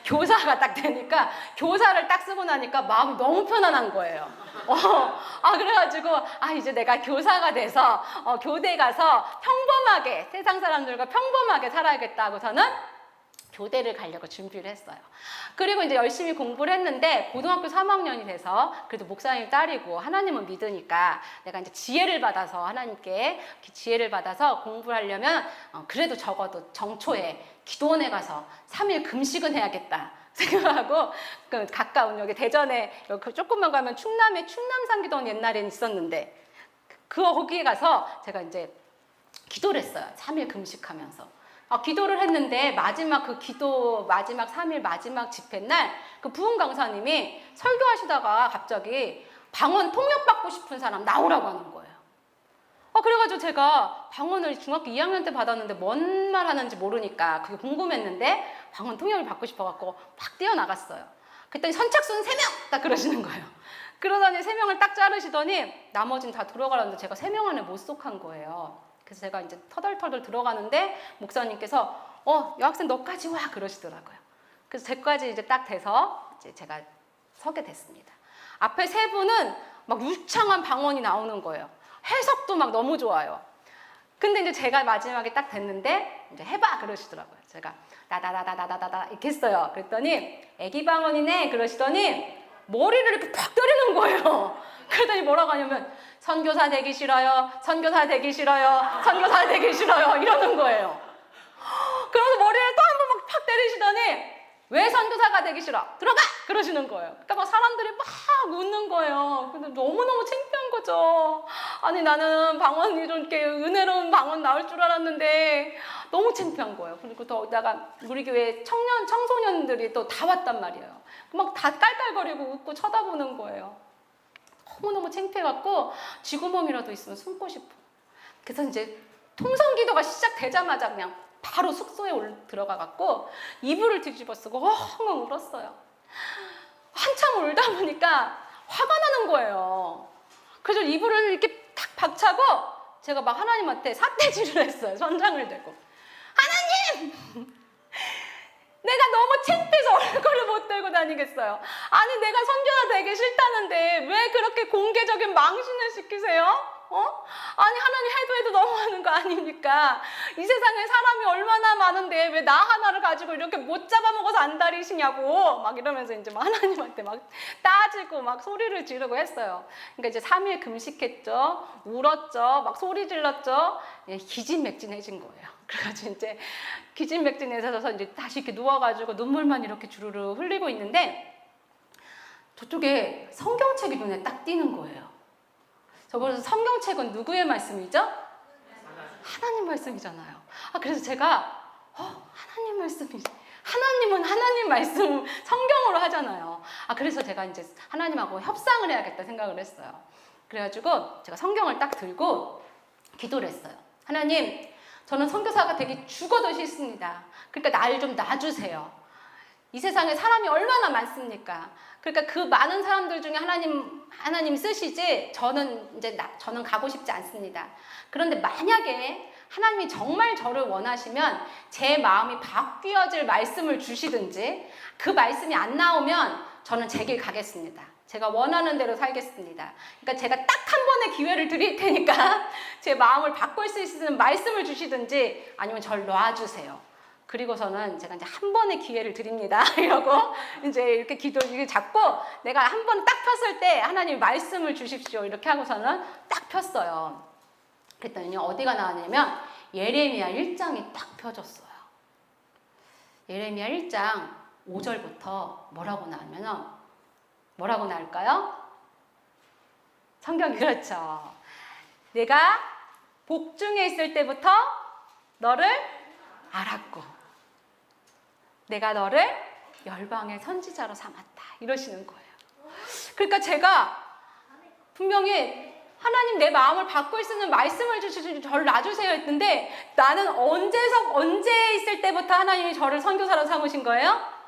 교사가 딱 되니까 교사를 딱 쓰고 나니까 마음이 너무 편안한 거예요. 그래가지고 이제 내가 교사가 돼서 교대 가서 평범하게 세상 사람들과 평범하게 살아야겠다고 저는 교대를 가려고 준비를 했어요. 그리고 이제 열심히 공부를 했는데 고등학교 3학년이 돼서 그래도 목사님 딸이고 하나님은 믿으니까 내가 이제 지혜를 받아서 하나님께 지혜를 받아서 공부를 하려면 그래도 적어도 정초에 기도원에 가서 3일 금식은 해야겠다 생각하고 그 가까운 여기 대전에 여기 조금만 가면 충남에 충남상기동 옛날에는 있었는데 거기에 가서 제가 이제 기도를 했어요. 3일 금식하면서. 기도를 했는데 마지막 3일 마지막 집회 날 그 부흥 강사님이 설교하시다가 갑자기 방언 통역받고 싶은 사람 나오라고 하는 거예요. 그래가지고 제가 방언을 중학교 2학년 때 받았는데 뭔 말 하는지 모르니까 그게 궁금했는데 방언 통역을 받고 싶어갖고 막 뛰어나갔어요. 그랬더니 선착순 3명! 딱 그러시는 거예요. 그러더니 3명을 딱 자르시더니 나머지는 다 들어가라는데 제가 3명 안에 못 속한 거예요. 그래서 제가 이제 터덜터덜 들어가는데 목사님께서 여학생 너까지 와 그러시더라고요. 그래서 제까지 이제 딱 돼서 이제 제가 서게 됐습니다. 앞에 3분은 막 유창한 방언이 나오는 거예요. 해석도 막 너무 좋아요. 근데 이제 제가 마지막에 딱 됐는데 이제 해봐 그러시더라고요. 제가 나다다다다다다 이렇게 했어요. 그랬더니 애기 방언이네 그러시더니 머리를 이렇게 팍 때리는 거예요. 그러더니 뭐라고 하냐면 선교사 되기 싫어요. 선교사 되기 싫어요. 선교사 되기 싫어요. 이러는 거예요. 그래서 머리를 또 한 번 막 팍 때리시더니 왜 선교사가 되기 싫어? 들어가! 그러시는 거예요. 그러니까 막 사람들이 막 웃는 거예요. 근데 너무너무 창피한 거죠. 아니 나는 방언 이렇게 은혜로운 방언 나올 줄 알았는데 너무 창피한 거예요. 그리고 더다가 우리 교회 청소년들이 또 다 왔단 말이에요. 막 다 깔깔거리고 웃고 쳐다보는 거예요. 너무너무 창피해갖고 쥐구멍이라도 있으면 숨고 싶어. 그래서 이제 통성기도가 시작되자마자 그냥 바로 숙소에 들어가갖고 이불을 뒤집어 쓰고 엉엉 울었어요. 한참 울다 보니까 화가 나는 거예요. 그래서 이불을 이렇게 탁 박차고 제가 막 하나님한테 삿대질을 했어요. 선장을 들고. 하나님! 내가 너무 창피해서 얼굴을 못 들고 다니겠어요. 아니 내가 선교사 되기 싫다는데 왜 그렇게 공개적인 망신을 시키세요? 아니 하나님 해도 너무하는 거 아닙니까? 이 세상에 사람이 얼마나 많은데 왜 나 하나를 가지고 이렇게 못 잡아먹어서 안달이시냐고 막 이러면서 이제 막 하나님한테 막 따지고 막 소리를 지르고 했어요. 그러니까 이제 3일 금식했죠. 울었죠. 막 소리 질렀죠. 기진맥진해진 거예요. 그래가지고 이제 기진맥진해져서 이제 다시 이렇게 누워가지고 눈물만 이렇게 주르르 흘리고 있는데 저쪽에 성경책이 눈에 딱 띄는 거예요. 저번에 성경책은 누구의 말씀이죠? 하나님 말씀이잖아요. 그래서 제가 하나님 말씀이 하나님은 하나님 말씀 성경으로 하잖아요. 그래서 제가 이제 하나님하고 협상을 해야겠다 생각을 했어요. 그래가지고 제가 성경을 딱 들고 기도를 했어요. 하나님, 저는 선교사가 되기 죽어도 싫습니다. 그러니까 날 좀 놔주세요. 이 세상에 사람이 얼마나 많습니까? 그러니까 그 많은 사람들 중에 하나님 쓰시지 저는 가고 싶지 않습니다. 그런데 만약에 하나님이 정말 저를 원하시면 제 마음이 바뀌어질 말씀을 주시든지 그 말씀이 안 나오면 저는 제 길 가겠습니다. 제가 원하는 대로 살겠습니다. 그러니까 제가 딱 한 번의 기회를 드릴 테니까 제 마음을 바꿀 수 있는 말씀을 주시든지 아니면 저를 놔주세요. 그리고서는 제가 이제 한 번의 기회를 드립니다. 이러고 이제 이렇게 이렇게 잡고 내가 한 번 딱 폈을 때 하나님 말씀을 주십시오. 이렇게 하고서는 딱 폈어요. 그랬더니 어디가 나왔냐면 예레미야 1장이 딱 펴졌어요. 예레미야 1장 5절부터 뭐라고 나올까요? 성경이 그렇죠. 내가 복중에 있을 때부터 너를 알았고 내가 너를 열방의 선지자로 삼았다. 이러시는 거예요. 그러니까 제가 분명히 하나님 내 마음을 바꿀 수 있는 말씀을 주시고 저를 놔주세요 했는데 나는 언제 있을 때부터 하나님이 저를 선교사로 삼으신 거예요?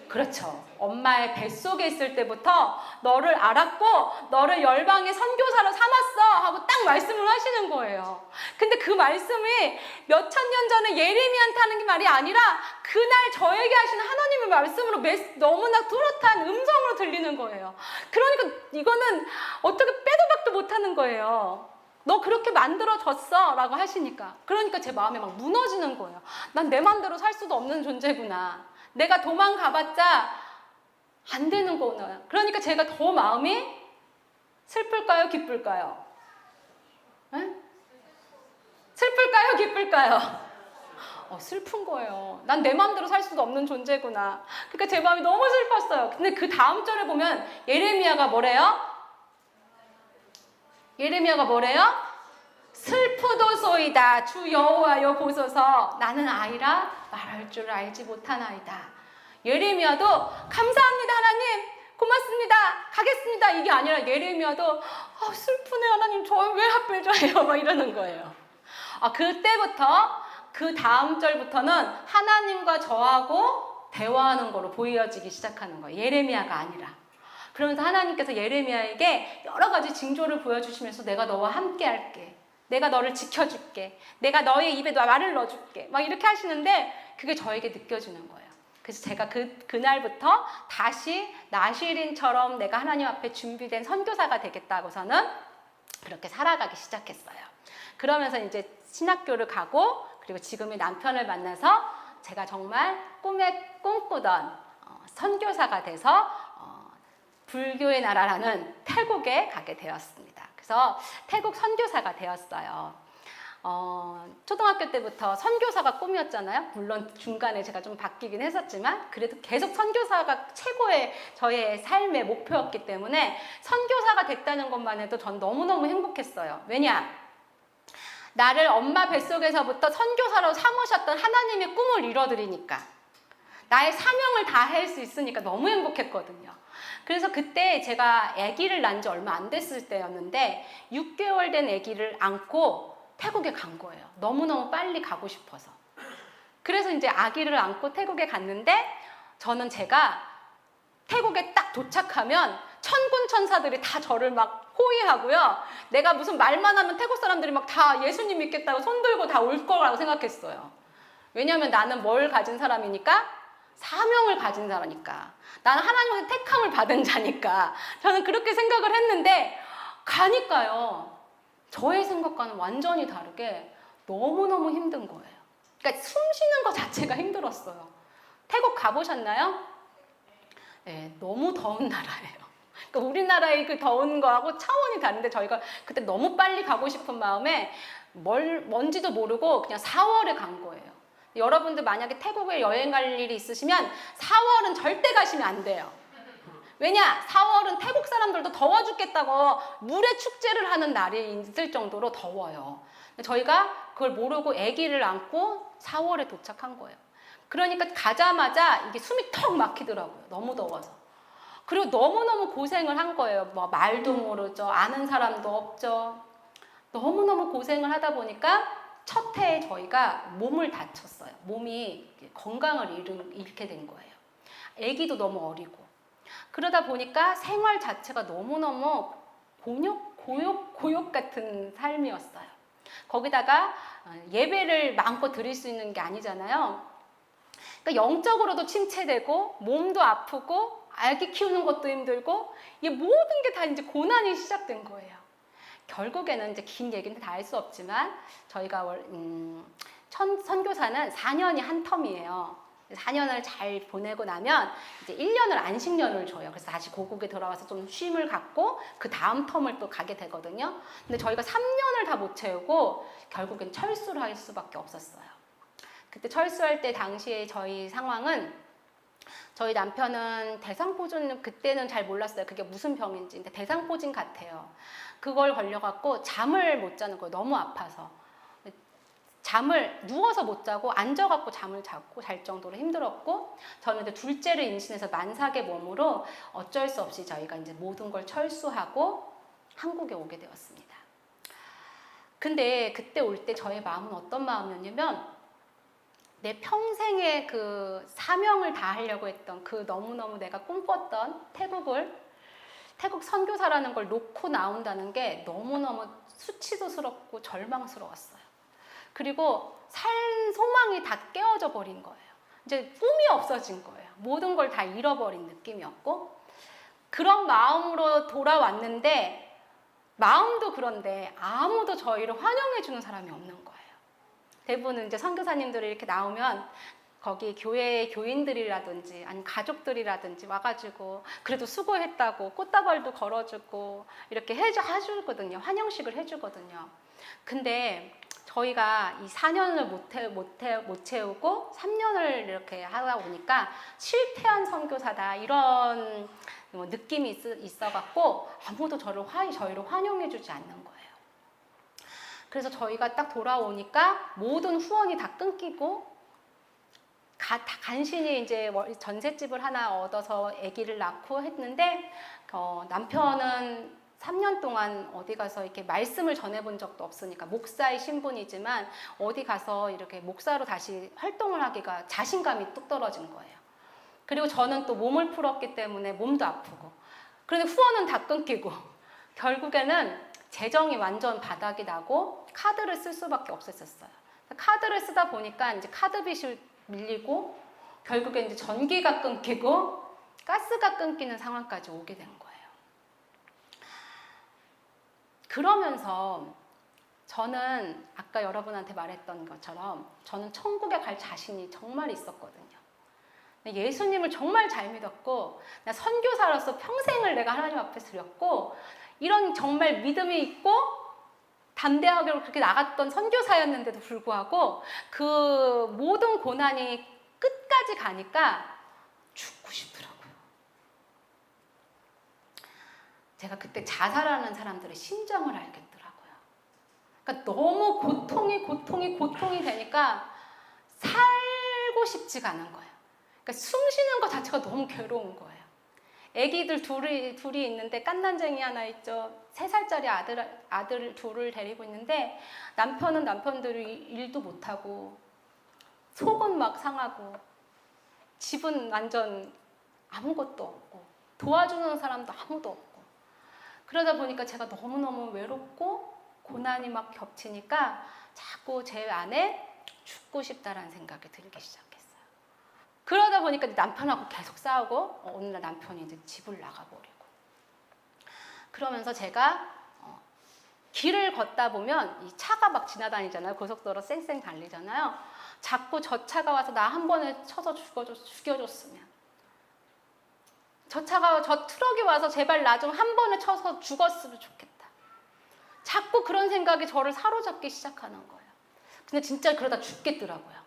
그렇죠. 엄마의 뱃속에 있을 때부터 너를 알았고 너를 열방의 선교사로 삼았어 하고 딱 말씀을 하시는 거예요. 근데 그 말씀이 몇천 년 전에 예레미야한테 하는 게 말이 아니라 그날 저에게 하신 하나님의 말씀으로 너무나 뚜렷한 음성으로 들리는 거예요. 그러니까 이거는 어떻게 빼도 박도 못하는 거예요. 너 그렇게 만들어졌어 라고 하시니까. 그러니까 제 마음이 막 무너지는 거예요. 난 내 마음대로 살 수도 없는 존재구나. 내가 도망가봤자 안 되는 거구나. 그러니까 제가 더 마음이 슬플까요? 기쁠까요? 에? 슬플까요? 기쁠까요? 슬픈 거예요. 난 내 마음대로 살 수도 없는 존재구나. 그러니까 제 마음이 너무 슬펐어요. 근데 그 다음 절에 보면 예레미야가 뭐래요? 예레미야가 뭐래요? 슬프도소이다. 주 여호와여 보소서. 나는 아이라 말할 줄 알지 못하나이다. 예레미야도 감사합니다 하나님. 고맙습니다. 가겠습니다. 이게 아니라 예레미야도 슬프네 하나님. 저 왜 하필 저예요? 막 이러는 거예요. 그때부터 그 다음 절부터는 하나님과 저하고 대화하는 거로 보여지기 시작하는 거예요. 예레미야가 아니라. 그러면서 하나님께서 예레미야에게 여러 가지 징조를 보여주시면서 내가 너와 함께 할게. 내가 너를 지켜줄게. 내가 너의 입에 말을 넣어줄게. 막 이렇게 하시는데 그게 저에게 느껴지는 거예요. 그래서 제가 그날부터 다시 나시린처럼 내가 하나님 앞에 준비된 선교사가 되겠다고서는 그렇게 살아가기 시작했어요. 그러면서 이제 신학교를 가고 그리고 지금의 남편을 만나서 제가 정말 꿈에 꿈꾸던 선교사가 돼서 불교의 나라라는 태국에 가게 되었습니다. 그래서 태국 선교사가 되었어요. 초등학교 때부터 선교사가 꿈이었잖아요. 물론 중간에 제가 좀 바뀌긴 했었지만 그래도 계속 선교사가 최고의 저의 삶의 목표였기 때문에 선교사가 됐다는 것만 해도 전 너무너무 행복했어요. 왜냐? 나를 엄마 뱃속에서부터 선교사로 삼으셨던 하나님의 꿈을 이뤄드리니까 나의 사명을 다할 수 있으니까 너무 행복했거든요. 그래서 그때 제가 아기를 낳은 지 얼마 안 됐을 때였는데 6개월 된 아기를 안고 태국에 간 거예요. 너무너무 빨리 가고 싶어서. 그래서 이제 아기를 안고 태국에 갔는데 저는 제가 태국에 딱 도착하면 천군 천사들이 다 저를 막 호위하고요. 내가 무슨 말만 하면 태국 사람들이 막 다 예수님 믿겠다고 손 들고 다 올 거라고 생각했어요. 왜냐하면 나는 뭘 가진 사람이니까? 사명을 가진 자라니까. 나는 하나님의 택함을 받은 자니까. 저는 그렇게 생각을 했는데 가니까요. 저의 생각과는 완전히 다르게 너무너무 힘든 거예요. 그러니까 숨 쉬는 것 자체가 힘들었어요. 태국 가보셨나요? 네, 너무 더운 나라예요. 그러니까 우리나라의 그 더운 거하고 차원이 다른데 저희가 그때 너무 빨리 가고 싶은 마음에 뭔지도 모르고 그냥 4월에 간 거예요. 여러분들 만약에 태국에 여행 갈 일이 있으시면 4월은 절대 가시면 안 돼요. 왜냐? 4월은 태국 사람들도 더워 죽겠다고 물에 축제를 하는 날이 있을 정도로 더워요. 저희가 그걸 모르고 아기를 안고 4월에 도착한 거예요. 그러니까 가자마자 이게 숨이 턱 막히더라고요. 너무 더워서. 그리고 너무너무 고생을 한 거예요. 뭐 말도 모르죠. 아는 사람도 없죠. 너무너무 고생을 하다 보니까 첫 해에 저희가 몸을 다쳤어요. 몸이 건강을 잃게 된 거예요. 아기도 너무 어리고. 그러다 보니까 생활 자체가 너무너무 고욕 같은 삶이었어요. 거기다가 예배를 마음껏 드릴 수 있는 게 아니잖아요. 그러니까 영적으로도 침체되고 몸도 아프고 아기 키우는 것도 힘들고 이 모든 게 다 이제 고난이 시작된 거예요. 결국에는 이제 긴 얘기는 다 할 수 없지만 저희가 선교사는 4년이 한 텀이에요. 4년을 잘 보내고 나면 이제 1년을 안식년을 줘요. 그래서 다시 고국에 들어와서 좀 쉼을 갖고 그 다음 텀을 또 가게 되거든요. 근데 저희가 3년을 다 못 채우고 결국엔 철수를 할 수밖에 없었어요. 그때 철수할 때 당시에 저희 상황은 저희 남편은 대상포진 그때는 잘 몰랐어요. 그게 무슨 병인지. 근데 대상포진 같아요. 그걸 걸려갖고 잠을 못 자는 거예요. 너무 아파서. 잠을 누워서 못 자고 앉아갖고 잠을 자고 잘 정도로 힘들었고 저는 이제 둘째를 임신해서 만삭의 몸으로 어쩔 수 없이 저희가 이제 모든 걸 철수하고 한국에 오게 되었습니다. 근데 그때 올 때 저의 마음은 어떤 마음이었냐면 내 평생의 그 사명을 다하려고 했던 그 너무너무 내가 꿈꿨던 태국 선교사라는 걸 놓고 나온다는 게 너무너무 수치도스럽고 절망스러웠어요. 그리고 살 소망이 다 깨어져 버린 거예요. 이제 꿈이 없어진 거예요. 모든 걸 다 잃어버린 느낌이었고 그런 마음으로 돌아왔는데 마음도 그런데 아무도 저희를 환영해 주는 사람이 없는 거예요. 대부분 이제 선교사님들이 이렇게 나오면 거기 교회 교인들이라든지 아니 가족들이라든지 와가지고 그래도 수고했다고 꽃다발도 걸어주고 이렇게 해주거든요. 환영식을 해주거든요. 근데 저희가 이 4년을 못 채우고 3년을 이렇게 하다 보니까 실패한 선교사다 이런 느낌이 있어갖고 아무도 저희를 환영해주지 않는 거예요. 그래서 저희가 딱 돌아오니까 모든 후원이 다 끊기고 간신히 이제 전셋집을 하나 얻어서 아기를 낳고 했는데 남편은 3년 동안 어디 가서 이렇게 말씀을 전해본 적도 없으니까 목사의 신분이지만 어디 가서 이렇게 목사로 다시 활동을 하기가 자신감이 뚝 떨어진 거예요. 그리고 저는 또 몸을 풀었기 때문에 몸도 아프고 그런데 후원은 다 끊기고 결국에는 재정이 완전 바닥이 나고 카드를 쓸 수밖에 없었어요. 카드를 쓰다 보니까 이제 카드빚이 밀리고 결국에 이제 전기가 끊기고 가스가 끊기는 상황까지 오게 된 거예요. 그러면서 저는 아까 여러분한테 말했던 것처럼 저는 천국에 갈 자신이 정말 있었거든요. 예수님을 정말 잘 믿었고 나 선교사로서 평생을 내가 하나님 앞에 드렸고 이런 정말 믿음이 있고 담대하게 그렇게 나갔던 선교사였는데도 불구하고 그 모든 고난이 끝까지 가니까 죽고 싶더라고요. 제가 그때 자살하는 사람들의 심정을 알겠더라고요. 그러니까 너무 고통이 되니까 살고 싶지가 않은 거예요. 그러니까 숨 쉬는 것 자체가 너무 괴로운 거예요. 아기들 둘이 있는데 깐난쟁이 하나 있죠. 3살짜리 아들 둘을 데리고 있는데 남편은 남편대로 일도 못하고 속은 막 상하고 집은 완전 아무것도 없고 도와주는 사람도 아무도 없고 그러다 보니까 제가 너무너무 외롭고 고난이 막 겹치니까 자꾸 제 안에 죽고 싶다라는 생각이 들기 시작했어요. 그러다 보니까 남편하고 계속 싸우고 어느 날 남편이 이제 집을 나가버리고 그러면서 제가 길을 걷다 보면 이 차가 막 지나다니잖아요. 고속도로 쌩쌩 달리잖아요. 자꾸 저 차가 와서 나 한 번에 쳐서 죽여줬으면 저 트럭이 와서 제발 나 좀 한 번에 쳐서 죽었으면 좋겠다. 자꾸 그런 생각이 저를 사로잡기 시작하는 거예요. 근데 진짜 그러다 죽겠더라고요.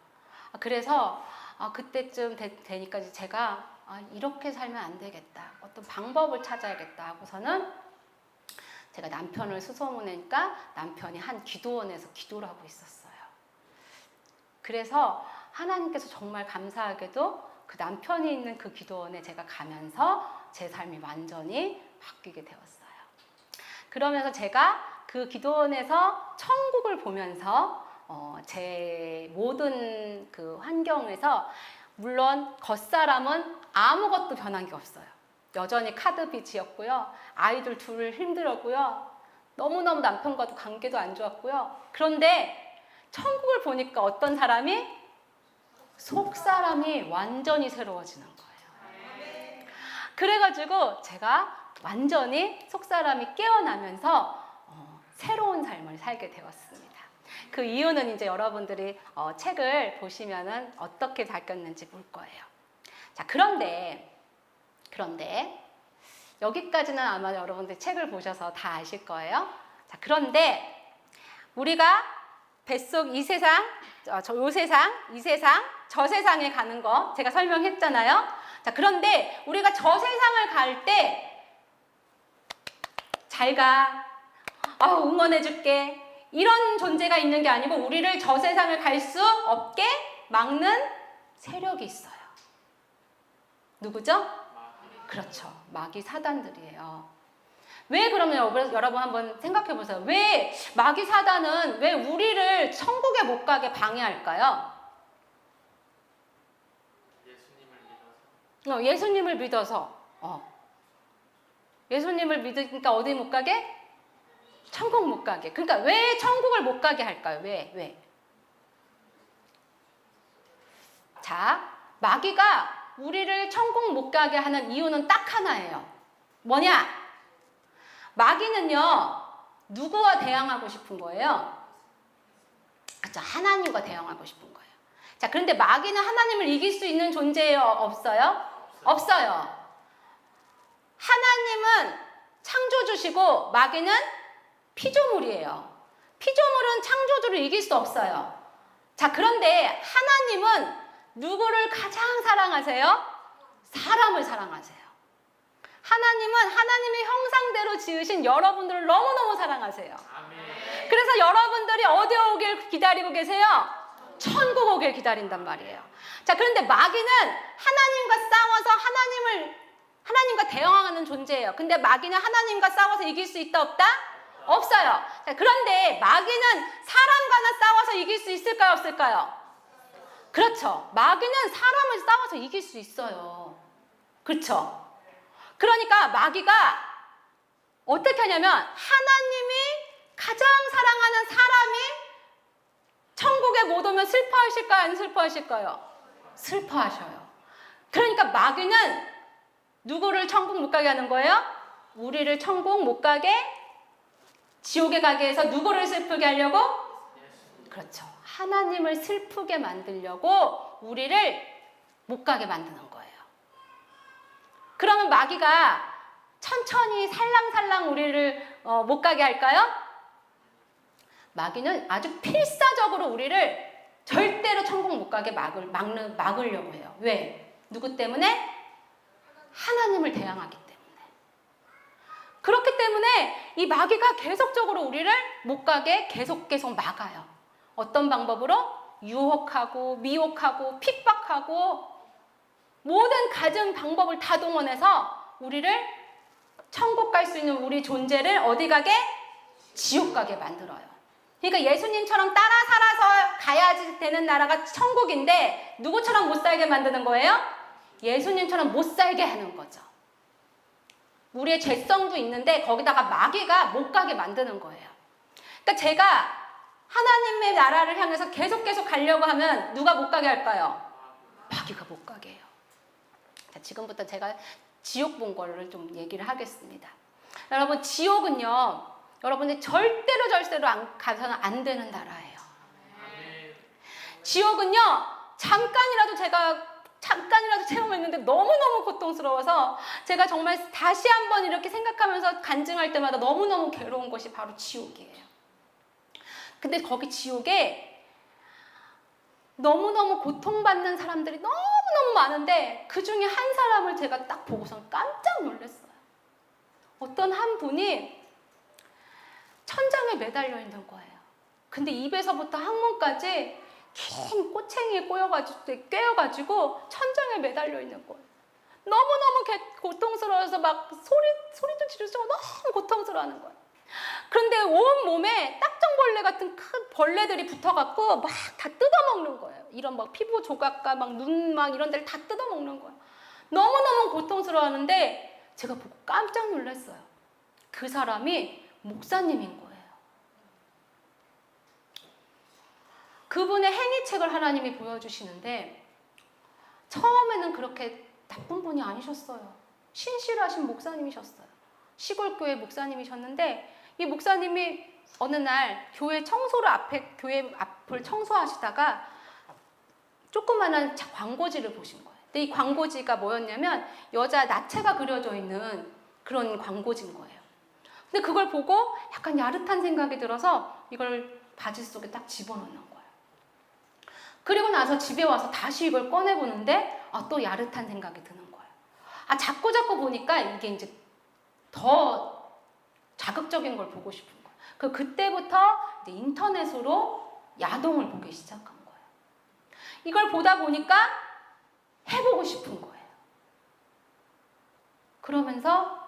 그래서 그때쯤 되니까 제가 이렇게 살면 안 되겠다. 어떤 방법을 찾아야겠다 하고서는 제가 남편을 수소문하니까 남편이 한 기도원에서 기도를 하고 있었어요. 그래서 하나님께서 정말 감사하게도 그 남편이 있는 그 기도원에 제가 가면서 제 삶이 완전히 바뀌게 되었어요. 그러면서 제가 그 기도원에서 천국을 보면서 제 모든 그 환경에서 물론 겉사람은 아무것도 변한 게 없어요. 여전히 카드 빚이었고요. 아이들 둘 힘들었고요. 너무너무 남편과도 관계도 안 좋았고요. 그런데 천국을 보니까 어떤 사람이 속사람이 완전히 새로워지는 거예요. 그래가지고 제가 완전히 속사람이 깨어나면서 새로운 삶을 살게 되었습니다. 그 이유는 이제 여러분들이 책을 보시면은 어떻게 바뀌었는지 볼 거예요. 자, 그런데 여기까지는 아마 여러분들 책을 보셔서 다 아실 거예요. 자, 그런데 우리가 뱃속 이 세상, 요 세상, 이 세상, 저 세상에 가는 거 제가 설명했잖아요. 자, 그런데 우리가 저 세상을 갈 때 잘 가, 응원해줄게 이런 존재가 있는 게 아니고 우리를 저 세상을 갈 수 없게 막는 세력이 있어요. 누구죠? 그렇죠. 마귀 사단들이에요. 왜 그러면 여러분 한번 생각해 보세요. 왜 마귀 사단은 왜 우리를 천국에 못 가게 방해할까요? 예수님을 믿어서. 예수님을 믿으니까 어디 못 가게? 천국 못 가게. 그러니까 왜 천국을 못 가게 할까요? 왜? 자, 마귀가 우리를 천국 못 가게 하는 이유는 딱 하나예요. 뭐냐? 마귀는요, 누구와 대항하고 싶은 거예요? 그렇죠. 하나님과 대항하고 싶은 거예요. 자, 그런데 마귀는 하나님을 이길 수 있는 존재예요? 없어요? 없어요. 하나님은 창조주시고 마귀는 피조물이에요. 피조물은 창조주를 이길 수 없어요. 자, 그런데 하나님은 누구를 가장 사랑하세요? 사람을 사랑하세요. 하나님은 하나님의 형상대로 지으신 여러분들을 너무너무 사랑하세요. 그래서 여러분들이 어디 오길 기다리고 계세요? 천국 오길 기다린단 말이에요. 자, 그런데 마귀는 하나님과 싸워서 하나님과 대항하는 존재예요. 근데 마귀는 하나님과 싸워서 이길 수 있다 없다? 없어요. 자, 그런데 마귀는 사람과는 싸워서 이길 수 있을까요? 없을까요? 그렇죠. 마귀는 사람을 싸워서 이길 수 있어요. 그렇죠. 그러니까 마귀가 어떻게 하냐면 하나님이 가장 사랑하는 사람이 천국에 못 오면 슬퍼하실까요? 안 슬퍼하실까요? 슬퍼하셔요. 그러니까 마귀는 누구를 천국 못 가게 하는 거예요? 우리를 천국 못 가게, 지옥에 가게 해서 누구를 슬프게 하려고? 그렇죠. 하나님을 슬프게 만들려고 우리를 못 가게 만드는 거예요. 그러면 마귀가 천천히 살랑살랑 우리를 못 가게 할까요? 마귀는 아주 필사적으로 우리를 절대로 천국 못 가게 막으려고 해요. 왜? 누구 때문에? 하나님을 대항하기 때문에. 그렇기 때문에 이 마귀가 계속적으로 우리를 못 가게 계속 막아요. 어떤 방법으로? 유혹하고 미혹하고 핍박하고 모든 가진 방법을 다 동원해서 우리를 천국 갈 수 있는 우리 존재를 어디 가게? 지옥 가게 만들어요. 그러니까 예수님처럼 따라 살아서 가야지 되는 나라가 천국인데 누구처럼 못 살게 만드는 거예요? 예수님처럼 못 살게 하는 거죠. 우리의 죄성도 있는데 거기다가 마귀가 못 가게 만드는 거예요. 그러니까 제가 하나님의 나라를 향해서 계속 가려고 하면 누가 못 가게 할까요? 마귀가 못 가게 해요. 자, 지금부터 제가 지옥 본 거를 좀 얘기를 하겠습니다. 여러분, 지옥은요, 여러분이 절대로 가서는 안 되는 나라예요. 지옥은요, 잠깐이라도 체험했는데 너무너무 고통스러워서 제가 정말 다시 한번 이렇게 생각하면서 간증할 때마다 너무너무 괴로운 것이 바로 지옥이에요. 근데 거기 지옥에 너무너무 고통받는 사람들이 너무너무 많은데 그 중에 한 사람을 제가 딱 보고선 깜짝 놀랐어요. 어떤 한 분이 천장에 매달려 있는 거예요. 근데 입에서부터 항문까지 긴 꼬챙이에 꿰어가지고 천장에 매달려 있는 거예요. 너무너무 고통스러워서 막 소리도 지를 수가 너무 고통스러워하는 거예요. 그런데 온 몸에 딱정벌레 같은 큰 벌레들이 붙어갖고 막 다 뜯어먹는 거예요. 이런 막 피부 조각과 막 눈 막 이런 데를 다 뜯어먹는 거예요. 너무너무 고통스러워하는데 제가 보고 깜짝 놀랐어요. 그 사람이 목사님인 거예요. 그분의 행위책을 하나님이 보여주시는데 처음에는 그렇게 나쁜 분이 아니셨어요. 신실하신 목사님이셨어요. 시골교회 목사님이셨는데 이 목사님이 어느 날 교회 앞을 청소하시다가 조그마한 광고지를 보신 거예요. 근데 이 광고지가 뭐였냐면 여자 나체가 그려져 있는 그런 광고지인 거예요. 근데 그걸 보고 약간 야릇한 생각이 들어서 이걸 바지 속에 딱 집어넣는 거예요. 그리고 나서 집에 와서 다시 이걸 꺼내보는데 또 야릇한 생각이 드는 거예요. 자꾸 보니까 이게 이제 더 자극적인 걸 보고 싶은 거예요. 그때부터 이제 인터넷으로 야동을 보기 시작한 거예요. 이걸 보다 보니까 해보고 싶은 거예요. 그러면서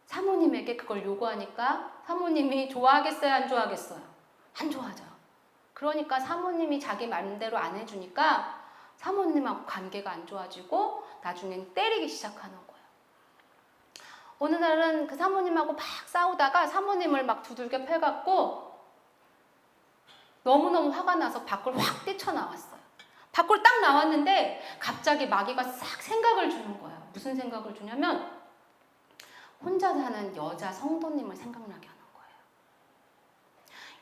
사모님에게 그걸 요구하니까 사모님이 좋아하겠어요? 안 좋아하겠어요? 안 좋아하죠. 그러니까 사모님이 자기 말대로 안 해주니까 사모님하고 관계가 안 좋아지고 나중엔 때리기 시작하는 거예요. 어느 날은 그 사모님하고 막 싸우다가 사모님을 막 두들겨 패갖고 너무너무 화가 나서 밖을 확 뛰쳐나왔어요. 밖으로 딱 나왔는데 갑자기 마귀가 싹 생각을 주는 거예요. 무슨 생각을 주냐면 혼자 사는 여자 성도님을 생각나게 하는 거예요.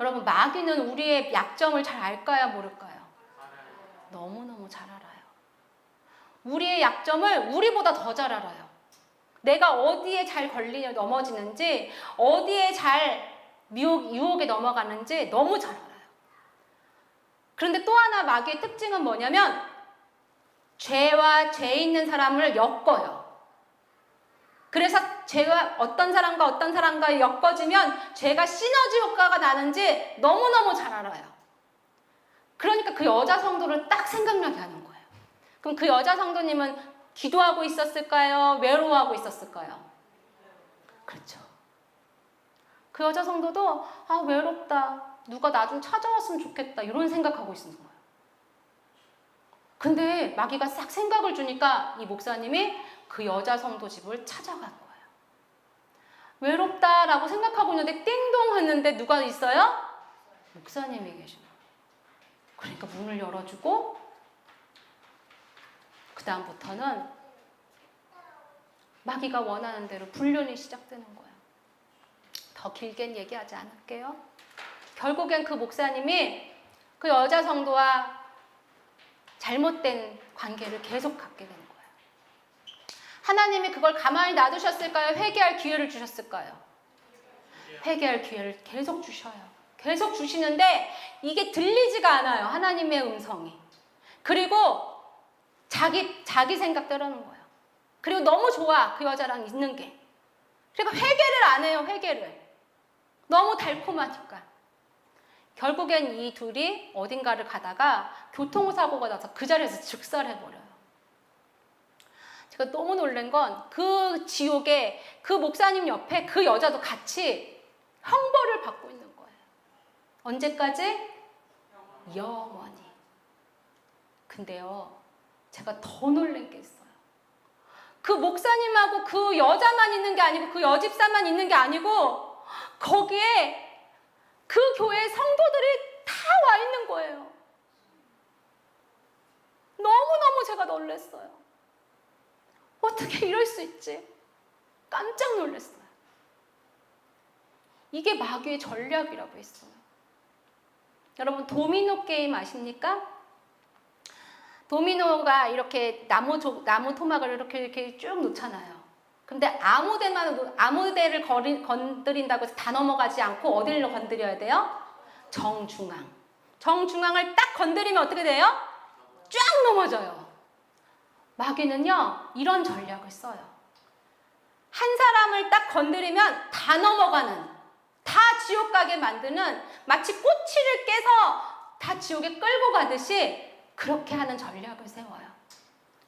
여러분, 마귀는 우리의 약점을 잘 알까요? 모를까요? 너무너무 잘 알아요. 우리의 약점을 우리보다 더 잘 알아요. 내가 어디에 잘 넘어지는지, 어디에 잘 유혹에 넘어가는지 너무 잘 알아요. 그런데 또 하나 마귀의 특징은 뭐냐면 죄와 죄 있는 사람을 엮어요. 그래서 죄와 어떤 사람과 엮어지면 죄가 시너지 효과가 나는지 너무너무 잘 알아요. 그러니까 그 여자 성도를 딱 생각나게 하는 거예요. 그럼 그 여자 성도님은 기도하고 있었을까요? 외로워하고 있었을까요? 그렇죠. 그 여자 성도도 외롭다. 누가 나 좀 찾아왔으면 좋겠다. 이런 생각하고 있는 거예요. 근데 마귀가 싹 생각을 주니까 이 목사님이 그 여자 성도 집을 찾아간 거예요. 외롭다라고 생각하고 있는데 띵동 했는데 누가 있어요? 목사님이 계시는 거예요. 그러니까 문을 열어주고 그 다음부터는 마귀가 원하는 대로 불륜이 시작되는 거예요. 더 길게는 얘기하지 않을게요. 결국엔 그 목사님이 그 여자 성도와 잘못된 관계를 계속 갖게 되는 거예요. 하나님이 그걸 가만히 놔두셨을까요? 회개할 기회를 주셨을까요? 회개할 기회를 계속 주셔요. 계속 주시는데 이게 들리지가 않아요. 하나님의 음성이. 그리고 자기 생각대로는 거예요. 그리고 너무 좋아. 그 여자랑 있는 게. 그러니까 회개를 안 해요. 회개를. 너무 달콤하니까. 결국엔 이 둘이 어딘가를 가다가 교통사고가 나서 그 자리에서 즉살해버려요. 제가 너무 놀란 건 그 지옥에 그 목사님 옆에 그 여자도 같이 형벌을 받고 있는 거예요. 언제까지? 영원히. 근데요, 제가 더 놀란 게 있어요. 그 목사님하고 그 여자만 있는 게 아니고 그 여집사만 있는 게 아니고 거기에 그 교회 성도들이 다 와 있는 거예요. 너무너무 제가 놀랐어요. 어떻게 이럴 수 있지? 깜짝 놀랐어요. 이게 마귀의 전략이라고 했어요. 여러분 도미노 게임 아십니까? 도미노가 이렇게 나무 토막을 이렇게 쭉 놓잖아요. 근데 아무 데를 건드린다고 해서 다 넘어가지 않고 어디를 건드려야 돼요? 정중앙. 정중앙을 딱 건드리면 어떻게 돼요? 쫙 넘어져요. 마귀는요, 이런 전략을 써요. 한 사람을 딱 건드리면 다 넘어가는, 다 지옥 가게 만드는, 마치 꼬치를 깨서 다 지옥에 끌고 가듯이 그렇게 하는 전략을 세워요.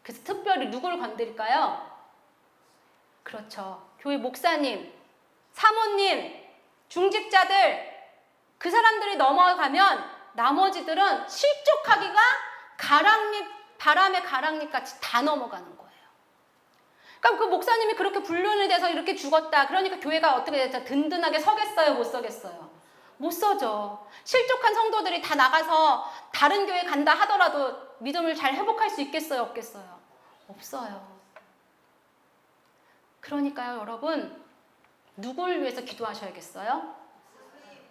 그래서 특별히 누구를 건드릴까요? 그렇죠. 교회 목사님, 사모님, 중직자들, 그 사람들이 넘어가면 나머지들은 실족하기가 바람의 가랑잎 같이 다 넘어가는 거예요. 그러니까 그 목사님이 그렇게 불륜이 돼서 이렇게 죽었다. 그러니까 교회가 어떻게 됐죠? 든든하게 서겠어요? 못 서겠어요? 못 서죠. 실족한 성도들이 다 나가서 다른 교회 간다 하더라도 믿음을 잘 회복할 수 있겠어요? 없겠어요? 없어요. 그러니까요, 여러분, 누굴 위해서 기도하셔야겠어요?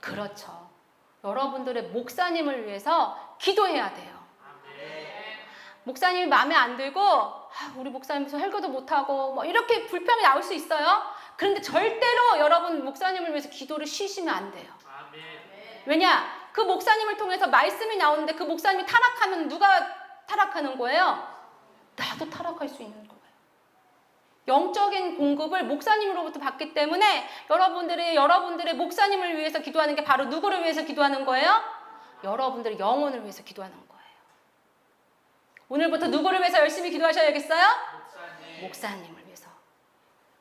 그렇죠. 여러분들의 목사님을 위해서 기도해야 돼요. 목사님이 마음에 안 들고 우리 목사님께서 설교도 못하고 뭐 이렇게 불평이 나올 수 있어요. 그런데 절대로 여러분 목사님을 위해서 기도를 쉬시면 안 돼요. 왜냐? 그 목사님을 통해서 말씀이 나오는데 그 목사님이 타락하면 누가 타락하는 거예요? 나도 타락할 수 있는 거예요. 영적인 공급을 목사님으로부터 받기 때문에 여러분들의 목사님을 위해서 기도하는 게 바로 누구를 위해서 기도하는 거예요? 여러분들의 영혼을 위해서 기도하는 거예요. 오늘부터 누구를 위해서 열심히 기도하셔야겠어요? 목사님을 위해서.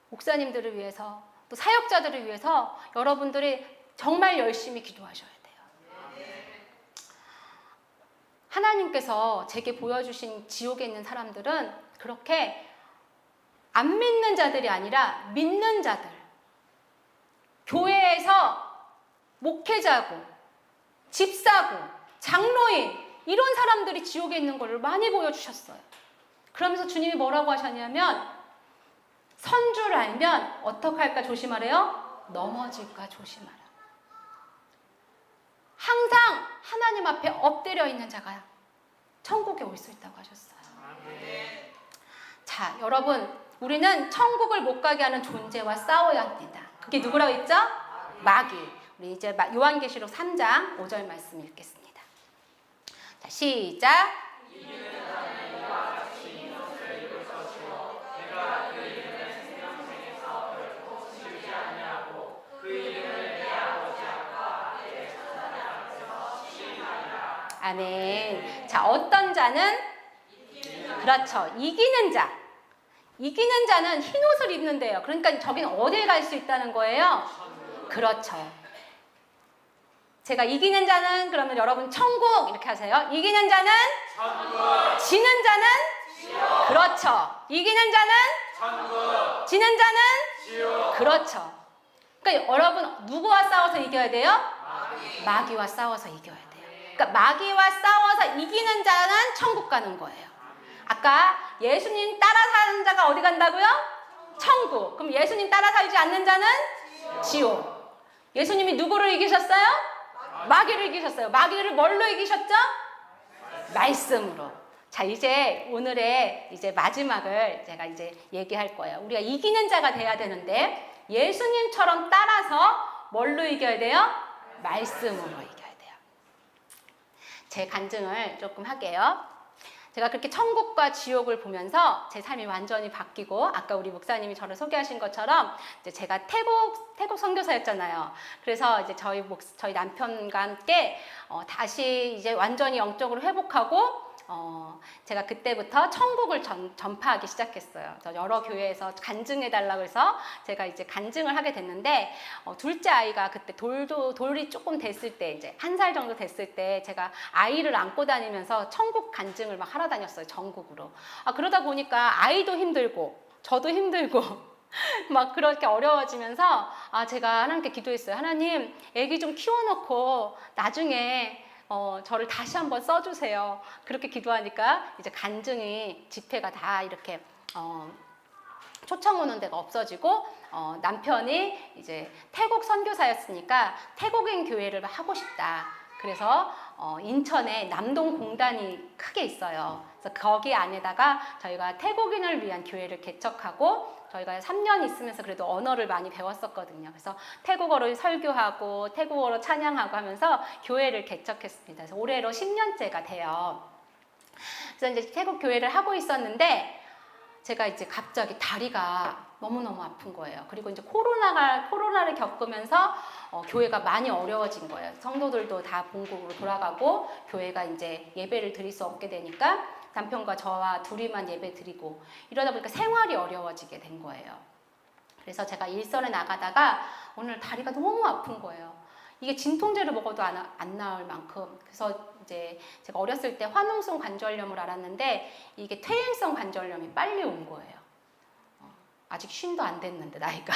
목사님들을 위해서, 또 사역자들을 위해서 여러분들이 정말 열심히 기도하셔야 돼요. 하나님께서 제게 보여주신 지옥에 있는 사람들은 그렇게 안 믿는 자들이 아니라 믿는 자들, 교회에서 목회자고 집사고 장로인 이런 사람들이 지옥에 있는 것을 많이 보여주셨어요. 그러면서 주님이 뭐라고 하셨냐면 선 줄 알면 어떻게 할까 조심하래요? 넘어질까 조심하라. 항상 하나님 앞에 엎드려 있는 자가 천국에 올 수 있다고 하셨어요. 자, 여러분, 우리는 천국을 못 가게 하는 존재와 싸워야 합니다. 그게 누구라고 했죠? 마귀. 우리 이제 요한계시록 3장 5절 말씀 읽겠습니다. 자, 시작. 아멘. 자, 어떤 자는? 그렇죠. 이기는 자. 이기는 자는 흰 옷을 입는데요. 그러니까 저기는 어디에 갈 수 있다는 거예요? 그렇죠. 제가 이기는 자는 그러면 여러분 천국 이렇게 하세요. 이기는 자는? 천국. 지는 자는? 지옥. 그렇죠. 이기는 자는? 천국. 지는 자는? 지옥. 그렇죠. 그러니까 여러분 누구와 싸워서 이겨야 돼요? 마귀와 싸워서 이겨야 돼요. 그러니까 마귀와 싸워서 이기는 자는 천국 가는 거예요. 아까 예수님 따라 사는 자가 어디 간다고요? 천국. 그럼 예수님 따라 살지 않는 자는? 지옥. 예수님이 누구를 이기셨어요? 마귀를 이기셨어요. 마귀를 뭘로 이기셨죠? 말씀으로. 자, 이제 오늘의 이제 마지막을 제가 이제 얘기할 거예요. 우리가 이기는 자가 돼야 되는데 예수님처럼 따라서 뭘로 이겨야 돼요? 말씀으로 이겨야 돼요. 제 간증을 조금 할게요. 제가 그렇게 천국과 지옥을 보면서 제 삶이 완전히 바뀌고, 아까 우리 목사님이 저를 소개하신 것처럼 이제 제가 태국 선교사였잖아요. 그래서 이제 저희 남편과 함께 다시 이제 완전히 영적으로 회복하고, 제가 그때부터 천국을 전파하기 시작했어요. 여러 교회에서 간증해달라고 해서 제가 이제 간증을 하게 됐는데, 둘째 아이가 그때 돌이 조금 됐을 때, 이제 1살 정도 됐을 때 제가 아이를 안고 다니면서 천국 간증을 막 하러 다녔어요. 전국으로. 그러다 보니까 아이도 힘들고 저도 힘들고 막 그렇게 어려워지면서 제가 하나님께 기도했어요. 하나님, 애기 좀 키워놓고 나중에 저를 다시 한번 써주세요. 그렇게 기도하니까 이제 간증이 집회가 다 이렇게 초청 오는 데가 없어지고, 남편이 이제 태국 선교사였으니까 태국인 교회를 하고 싶다. 그래서 인천에 남동공단이 크게 있어요. 그래서 거기 안에다가 저희가 태국인을 위한 교회를 개척하고, 저희가 3년 있으면서 그래도 언어를 많이 배웠었거든요. 그래서 태국어로 설교하고 태국어로 찬양하고 하면서 교회를 개척했습니다. 그래서 올해로 10년째가 돼요. 그래서 이제 태국 교회를 하고 있었는데 제가 이제 갑자기 다리가 너무너무 아픈 거예요. 그리고 이제 코로나를 겪으면서 교회가 많이 어려워진 거예요. 성도들도 다 본국으로 돌아가고 교회가 이제 예배를 드릴 수 없게 되니까 남편과 저와 둘이만 예배 드리고, 이러다 보니까 생활이 어려워지게 된 거예요. 그래서 제가 일선에 나가다가 오늘 다리가 너무 아픈 거예요. 이게 진통제를 먹어도 안 나을 만큼. 그래서 이제 제가 어렸을 때 화농성 관절염을 알았는데 이게 퇴행성 관절염이 빨리 온 거예요. 아직 쉼도 안 됐는데 나이가.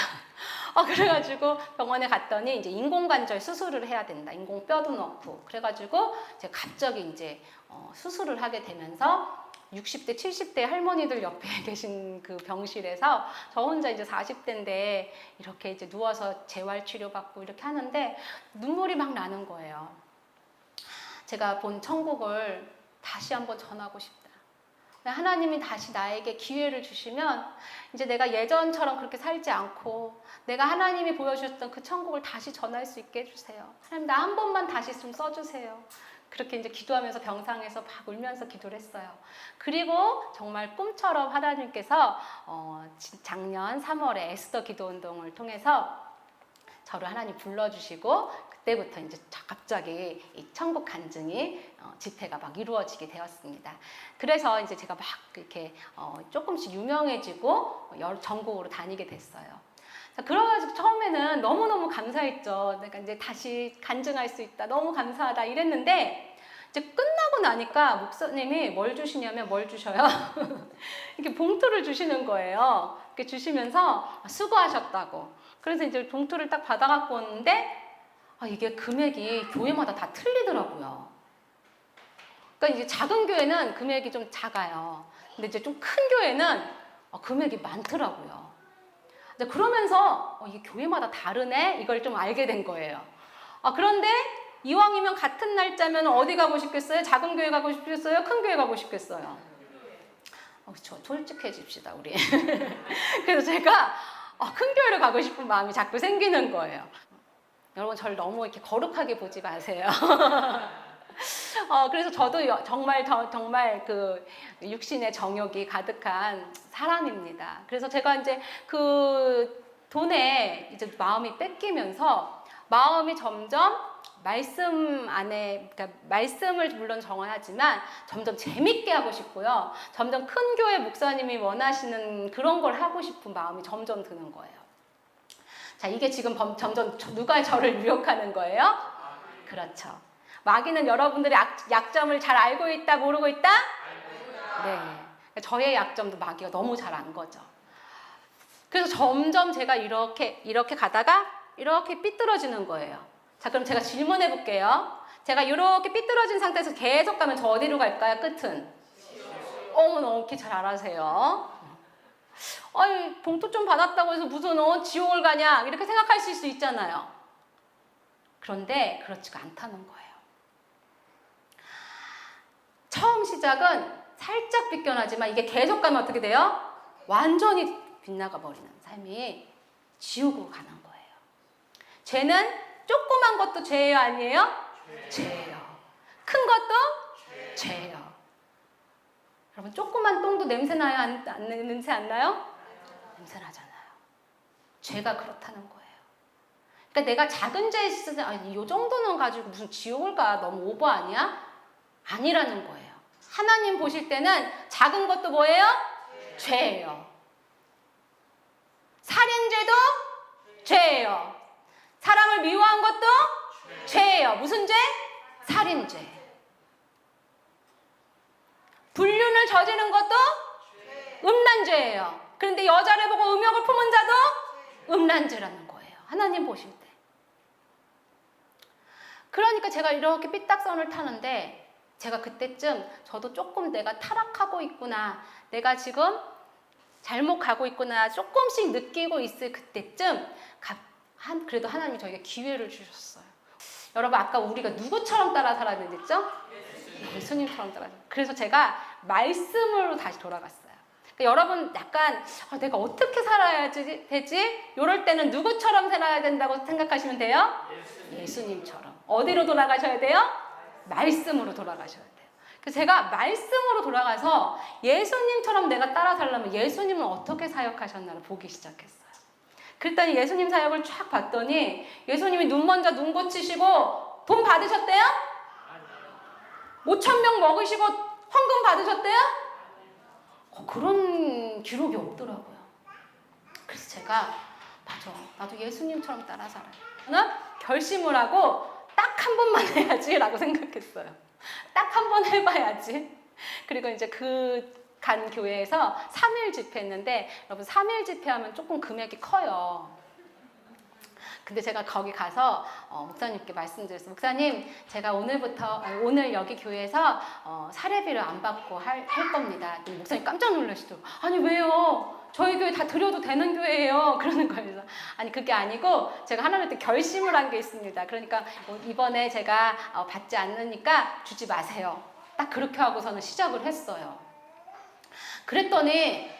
그래가지고 병원에 갔더니 이제 인공관절 수술을 해야 된다. 인공뼈도 넣고. 그래가지고 제가 갑자기 이제 수술을 하게 되면서 60대, 70대 할머니들 옆에 계신 그 병실에서 저 혼자 이제 40대인데 이렇게 이제 누워서 재활치료 받고 이렇게 하는데 눈물이 막 나는 거예요. 제가 본 천국을 다시 한번 전하고 싶다. 하나님이 다시 나에게 기회를 주시면 이제 내가 예전처럼 그렇게 살지 않고 내가 하나님이 보여주셨던 그 천국을 다시 전할 수 있게 해주세요. 하나님, 나 한 번만 다시 좀 써주세요. 그렇게 이제 기도하면서 병상에서 막 울면서 기도를 했어요. 그리고 정말 꿈처럼 하나님께서 작년 3월에 에스더 기도운동을 통해서 저를 하나님 불러주시고, 그때부터 이제 갑자기 이 천국 간증이 집회가 막 이루어지게 되었습니다. 그래서 이제 제가 막 이렇게 조금씩 유명해지고 전국으로 다니게 됐어요. 그래가지고 처음에는 너무너무 감사했죠. 내가 이제 다시 간증할 수 있다. 너무 감사하다. 이랬는데 이제 끝나고 나니까 목사님이 뭘 주시냐면 뭘 주셔요? 이렇게 봉투를 주시는 거예요. 이렇게 주시면서 수고하셨다고. 그래서 이제 봉투를 딱 받아갖고 오는데 이게 금액이 교회마다 다 틀리더라고요. 그러니까 이제 작은 교회는 금액이 좀 작아요. 근데 이제 좀 큰 교회는 금액이 많더라고요. 그러면서 이게 교회마다 다르네? 이걸 좀 알게 된 거예요. 그런데 이왕이면 같은 날짜면 어디 가고 싶겠어요? 작은 교회 가고 싶겠어요? 큰 교회 가고 싶겠어요? 그렇죠. 솔직해집시다, 우리. 그래서 제가 큰 교회를 가고 싶은 마음이 자꾸 생기는 거예요. 여러분 저를 너무 이렇게 거룩하게 보지 마세요. 그래서 저도 정말 그 육신의 정욕이 가득한 사람입니다. 그래서 제가 이제 그 돈에 이제 마음이 뺏기면서 마음이 점점 말씀 안에, 그러니까 말씀을 물론 정언하지만 점점 재밌게 하고 싶고요. 점점 큰 교회 목사님이 원하시는 그런 걸 하고 싶은 마음이 점점 드는 거예요. 자, 이게 지금 점점 누가 저를 유혹하는 거예요? 그렇죠. 마귀는 여러분들의 약점을 잘 알고 있다, 모르고 있다? 네. 저의 약점도 마귀가 너무 잘 안 거죠. 그래서 점점 제가 이렇게 가다가 이렇게 삐뚤어지는 거예요. 자, 그럼 제가 질문해 볼게요. 제가 이렇게 삐뚤어진 상태에서 계속 가면 저 어디로 갈까요? 끝은? 너무 이렇게 잘 알아세요. 아니, 봉투 좀 받았다고 해서 무슨 지옥을 가냐 이렇게 생각하실 수 있잖아요. 그런데 그렇지가 않다는 거예요. 처음 시작은 살짝 비껴나지만 이게 계속 가면 어떻게 돼요? 완전히 빗나가 버리는 삶이 지옥으로 가는 거예요. 죄는 조그만 것도 죄예요, 아니에요? 죄예요. 큰 것도 죄예요. 여러분, 조그만 똥도 냄새 나요? 냄새 안 나요? 냄새 나잖아요. 죄가 그렇다는 거예요. 그러니까 내가 작은 죄에 있어서 이 정도는 가지고 무슨 지옥을 가? 너무 오버 아니야? 아니라는 거예요. 하나님 보실 때는 작은 것도 뭐예요? 죄예요. 살인죄도 죄예요. 사람을 미워한 것도 죄예요. 무슨 죄? 살인죄. 불륜을 저지른 것도 음란죄예요. 그런데 여자를 보고 음욕을 품은 자도 음란죄라는 거예요. 하나님 보실 때. 그러니까 제가 이렇게 삐딱선을 타는데 제가 그때쯤 저도 조금 내가 타락하고 있구나, 내가 지금 잘못 가고 있구나 조금씩 느끼고 있을 그때쯤 그래도 하나님이 저에게 기회를 주셨어요. 여러분, 아까 우리가 누구처럼 따라 살아야 됐죠? 예수님처럼 따라. 그래서 제가 말씀으로 다시 돌아갔어요. 그러니까 여러분 약간 내가 어떻게 살아야 되지? 이럴 때는 누구처럼 살아야 된다고 생각하시면 돼요? 예수님처럼. 어디로 돌아가셔야 돼요? 말씀으로 돌아가셔야 돼요. 그래서 제가 말씀으로 돌아가서 예수님처럼 내가 따라 살려면 예수님은 어떻게 사역하셨나를 보기 시작했어요. 그랬더니 예수님 사역을 쫙 봤더니 예수님이 눈 먼저 눈 고치시고 돈 받으셨대요? 5,000명 먹으시고 헌금 받으셨대요? 그런 기록이 없더라고요. 그래서 제가 맞아, 나도 예수님처럼 따라 살아요. 저는 결심을 하고 딱 한 번만 해야지 라고 생각했어요. 딱 한 번 해봐야지. 그리고 이제 간 교회에서 3일 집회했는데, 여러분 3일 집회하면 조금 금액이 커요. 근데 제가 거기 가서 목사님께 말씀드렸어요. 목사님, 제가 오늘 여기 교회에서 사례비를 안 받고 할 겁니다. 목사님 깜짝 놀라시더라고요. 아니 왜요? 저희 교회 다 드려도 되는 교회예요. 그러는 거예요. 그래서 아니 그게 아니고 제가 하나님한테 결심을 한 게 있습니다. 그러니까 이번에 제가 받지 않으니까 주지 마세요. 딱 그렇게 하고서는 시작을 했어요. 그랬더니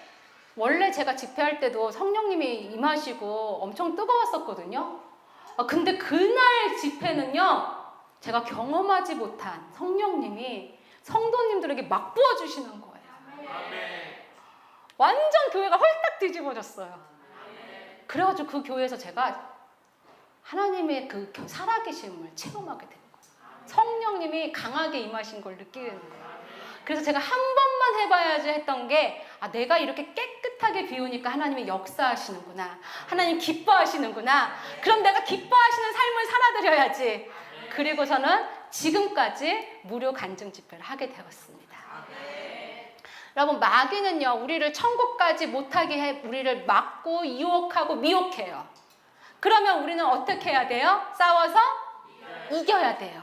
원래 제가 집회할 때도 성령님이 임하시고 엄청 뜨거웠었거든요. 근데 그날 집회는요, 제가 경험하지 못한 성령님이 성도님들에게 막 부어주시는 거예요. 완전 교회가 헐딱 뒤집어졌어요. 그래가지고 그 교회에서 제가 하나님의 그 살아계심을 체험하게 된 거예요. 성령님이 강하게 임하신 걸 느끼게 된 거예요. 그래서 제가 한 번만 해봐야지 했던 게, 내가 이렇게 깨끗하게 비우니까 하나님이 역사하시는구나. 하나님 기뻐하시는구나. 그럼 내가 기뻐하시는 삶을 살아드려야지. 그리고서는 지금까지 무료 간증 집회를 하게 되었습니다. 여러분, 마귀는요, 우리를 천국까지 못하게 해 우리를 막고 유혹하고 미혹해요. 그러면 우리는 어떻게 해야 돼요? 싸워서 이겨야 돼요.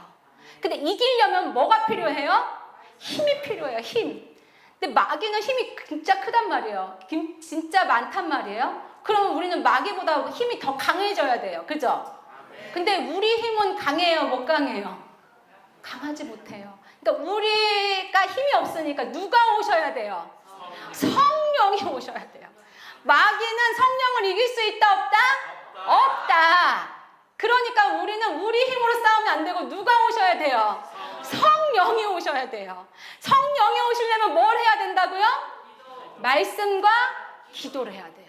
근데 이기려면 뭐가 필요해요? 힘이 필요해요. 힘. 근데 마귀는 힘이 진짜 크단 말이에요. 진짜 많단 말이에요. 그러면 우리는 마귀보다 힘이 더 강해져야 돼요. 그죠? 근데 우리 힘은 강해요? 못 강해요? 강하지 못해요. 그러니까 우리가 힘이 없으니까 누가 오셔야 돼요? 성령이 오셔야 돼요. 마귀는 성령을 이길 수 있다 없다? 없다. 그러니까 우리는 우리 힘으로 싸우면 안 되고 누가 오셔야 돼요? 성령이 오셔야 돼요. 성령이 오시려면 뭘 해야 된다고요? 말씀과 기도를 해야 돼요.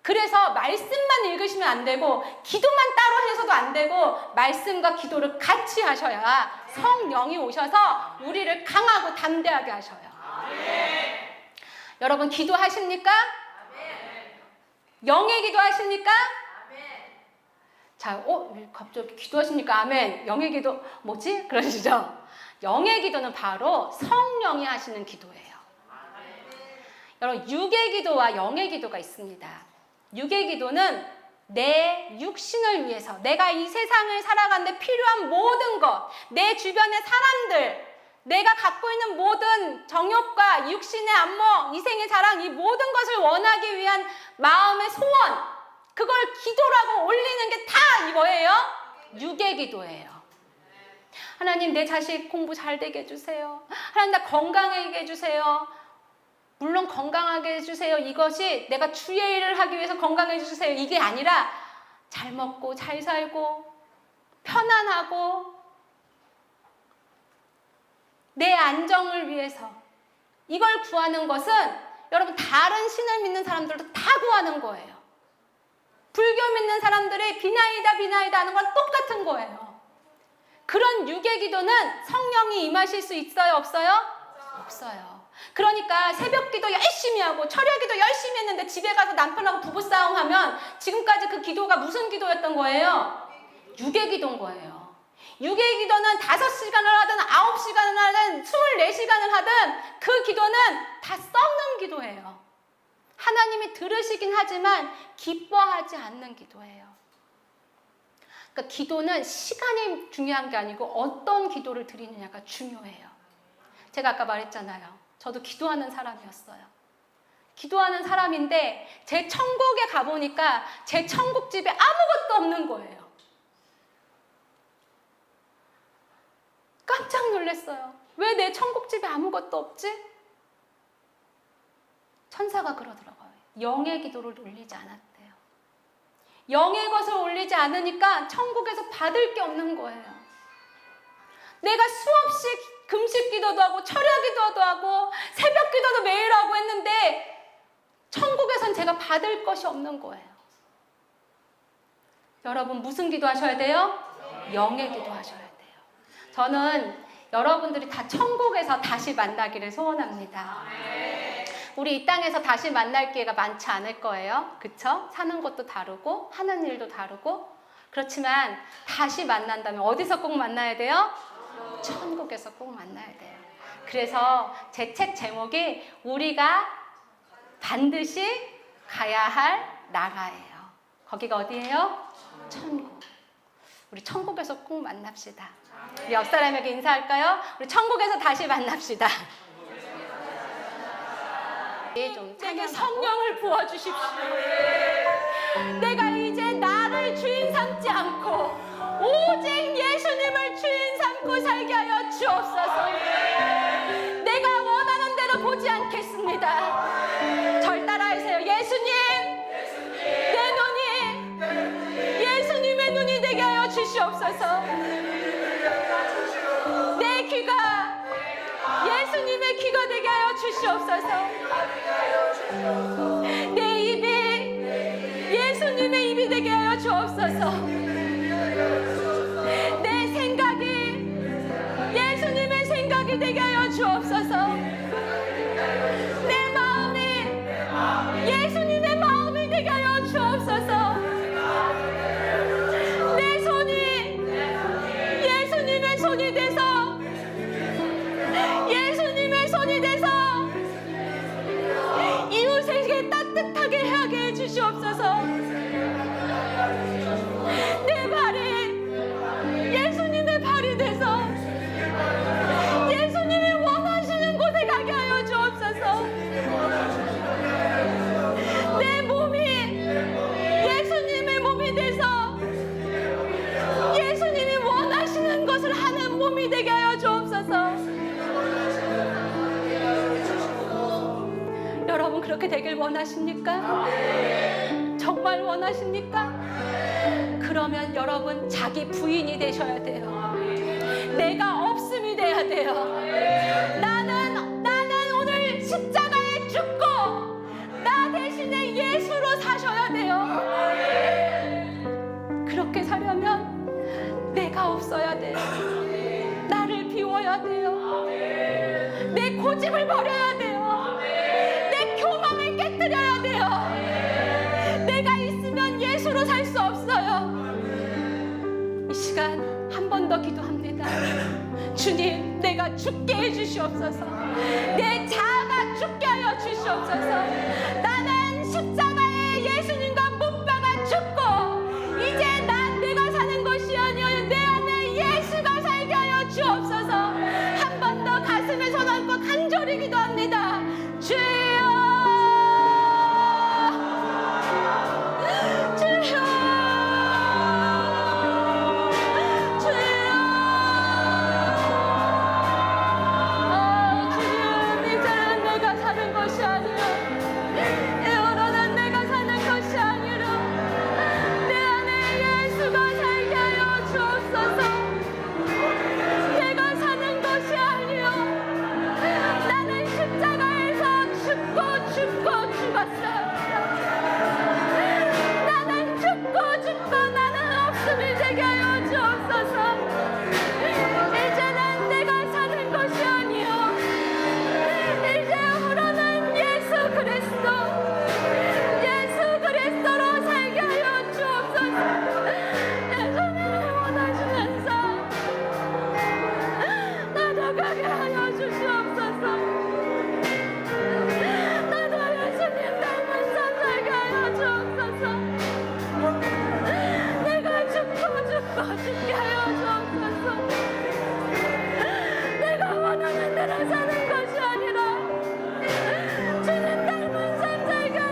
그래서 말씀만 읽으시면 안 되고 기도만 따로 해서도 안 되고 말씀과 기도를 같이 하셔야 성령이 오셔서 우리를 강하고 담대하게 하셔요. 아멘. 여러분 기도하십니까? 아멘. 영의 기도하십니까? 아멘. 자, 갑자기 기도하십니까? 아멘. 영의 기도 뭐지? 그러시죠? 영의 기도는 바로 성령이 하시는 기도예요. 아멘. 여러분 육의 기도와 영의 기도가 있습니다. 육의 기도는 내 육신을 위해서 내가 이 세상을 살아가는데 필요한 모든 것, 내 주변의 사람들, 내가 갖고 있는 모든 정욕과 육신의 안목, 이생의 자랑, 이 모든 것을 원하기 위한 마음의 소원, 그걸 기도라고 올리는 게 다 뭐예요? 육의 기도예요. 하나님 내 자식 공부 잘 되게 해주세요. 하나님 나 건강하게 해주세요. 물론 건강하게 해주세요. 이것이 내가 주의 일을 하기 위해서 건강해 주세요. 이게 아니라 잘 먹고 잘 살고 편안하고 내 안정을 위해서 이걸 구하는 것은 여러분 다른 신을 믿는 사람들도 다 구하는 거예요. 불교 믿는 사람들이 비나이다 비나이다 하는 건 똑같은 거예요. 그런 육의 기도는 성령이 임하실 수 있어요? 없어요? 없어요. 그러니까 새벽 기도 열심히 하고 철야 기도 열심히 했는데 집에 가서 남편하고 부부싸움 하면 지금까지 그 기도가 무슨 기도였던 거예요? 육의 기도인 거예요. 육의 기도는 5시간을 하든 9시간을 하든 24시간을 하든 그 기도는 다 썩는 기도예요. 하나님이 들으시긴 하지만 기뻐하지 않는 기도예요. 그러니까 기도는 시간이 중요한 게 아니고 어떤 기도를 드리느냐가 중요해요. 제가 아까 말했잖아요. 저도 기도하는 사람이었어요. 기도하는 사람인데 제 천국에 가보니까 제 천국집에 아무것도 없는 거예요. 깜짝 놀랐어요. 왜 내 천국집에 아무것도 없지? 천사가 그러더라고요. 영의 기도를 올리지 않았대요. 영의 것을 올리지 않으니까 천국에서 받을 게 없는 거예요. 내가 수없이 금식 기도도 하고 철야 기도도 하고 새벽 기도도 매일 하고 했는데 천국에선 제가 받을 것이 없는 거예요. 여러분 무슨 기도 하셔야 돼요? 영의 기도 하셔야 돼요. 저는 여러분들이 다 천국에서 다시 만나기를 소원합니다. 우리 이 땅에서 다시 만날 기회가 많지 않을 거예요. 그쵸? 사는 것도 다르고 하는 일도 다르고 그렇지만 다시 만난다면 어디서 꼭 만나야 돼요? 천국에서 꼭 만나야 돼요. 그래서 제 책 제목이 우리가 반드시 가야 할 나라예요. 거기가 어디예요? 천국. 우리 천국에서 꼭 만납시다. 우리 옆 사람에게 인사할까요? 우리 천국에서 다시 만납시다. 내게 성령을 부어주십시오. 내가 이제 나를 주인 삼지 않고 오직 예수님을 주인 삼고 살게 하여 주옵소서. 내가 원하는 대로 보지 않겠습니다. 절 따라하세요. 예수님, 내 눈이 예수님의 눈이 되게 하여 주시옵소서. 내 귀가 예수님의 귀가 되게 하여 주시옵소서. 내 입이 예수님의 입이 되게 하여 주옵소서. 내 생각이 예수님의 생각이 되게 하여 주옵소서. 내 마음이 예수님의 마음이 되게 하여 주옵소서. 내 손이 예수님의 손이 돼서 예수님의 손이 돼서 이웃에게 따뜻하게 하게 해주시옵소서. 내 발이 예수님의 발이 돼서 예수님이 원하시는 곳에 가게 하여 주옵소서. 내 몸이 예수님의 몸이 돼서 예수님이 원하시는 것을 하는 몸이 되게 하여 주옵소서. 여러분 그렇게 되길 원하십니까? 정말 원하십니까? 그러면 여러분 자기 부인이 되셔야 돼요. 내가 없음이 돼야 돼요. 나는 오늘 십자가에 죽고 나 대신에 예수로 사셔야 돼요. 그렇게 사려면 내가 없어야 돼요. 나를 비워야 돼요. 내 고집을 버려야 돼요. 내 교만을 깨뜨려야 돼요. 내가 있으면 예수로 살 수 없어요. 이 시간 한 번 더 기도합니다. 주님, 내가 죽게 해주시옵소서. 내 자아가 죽게 하여 주시옵소서. 나는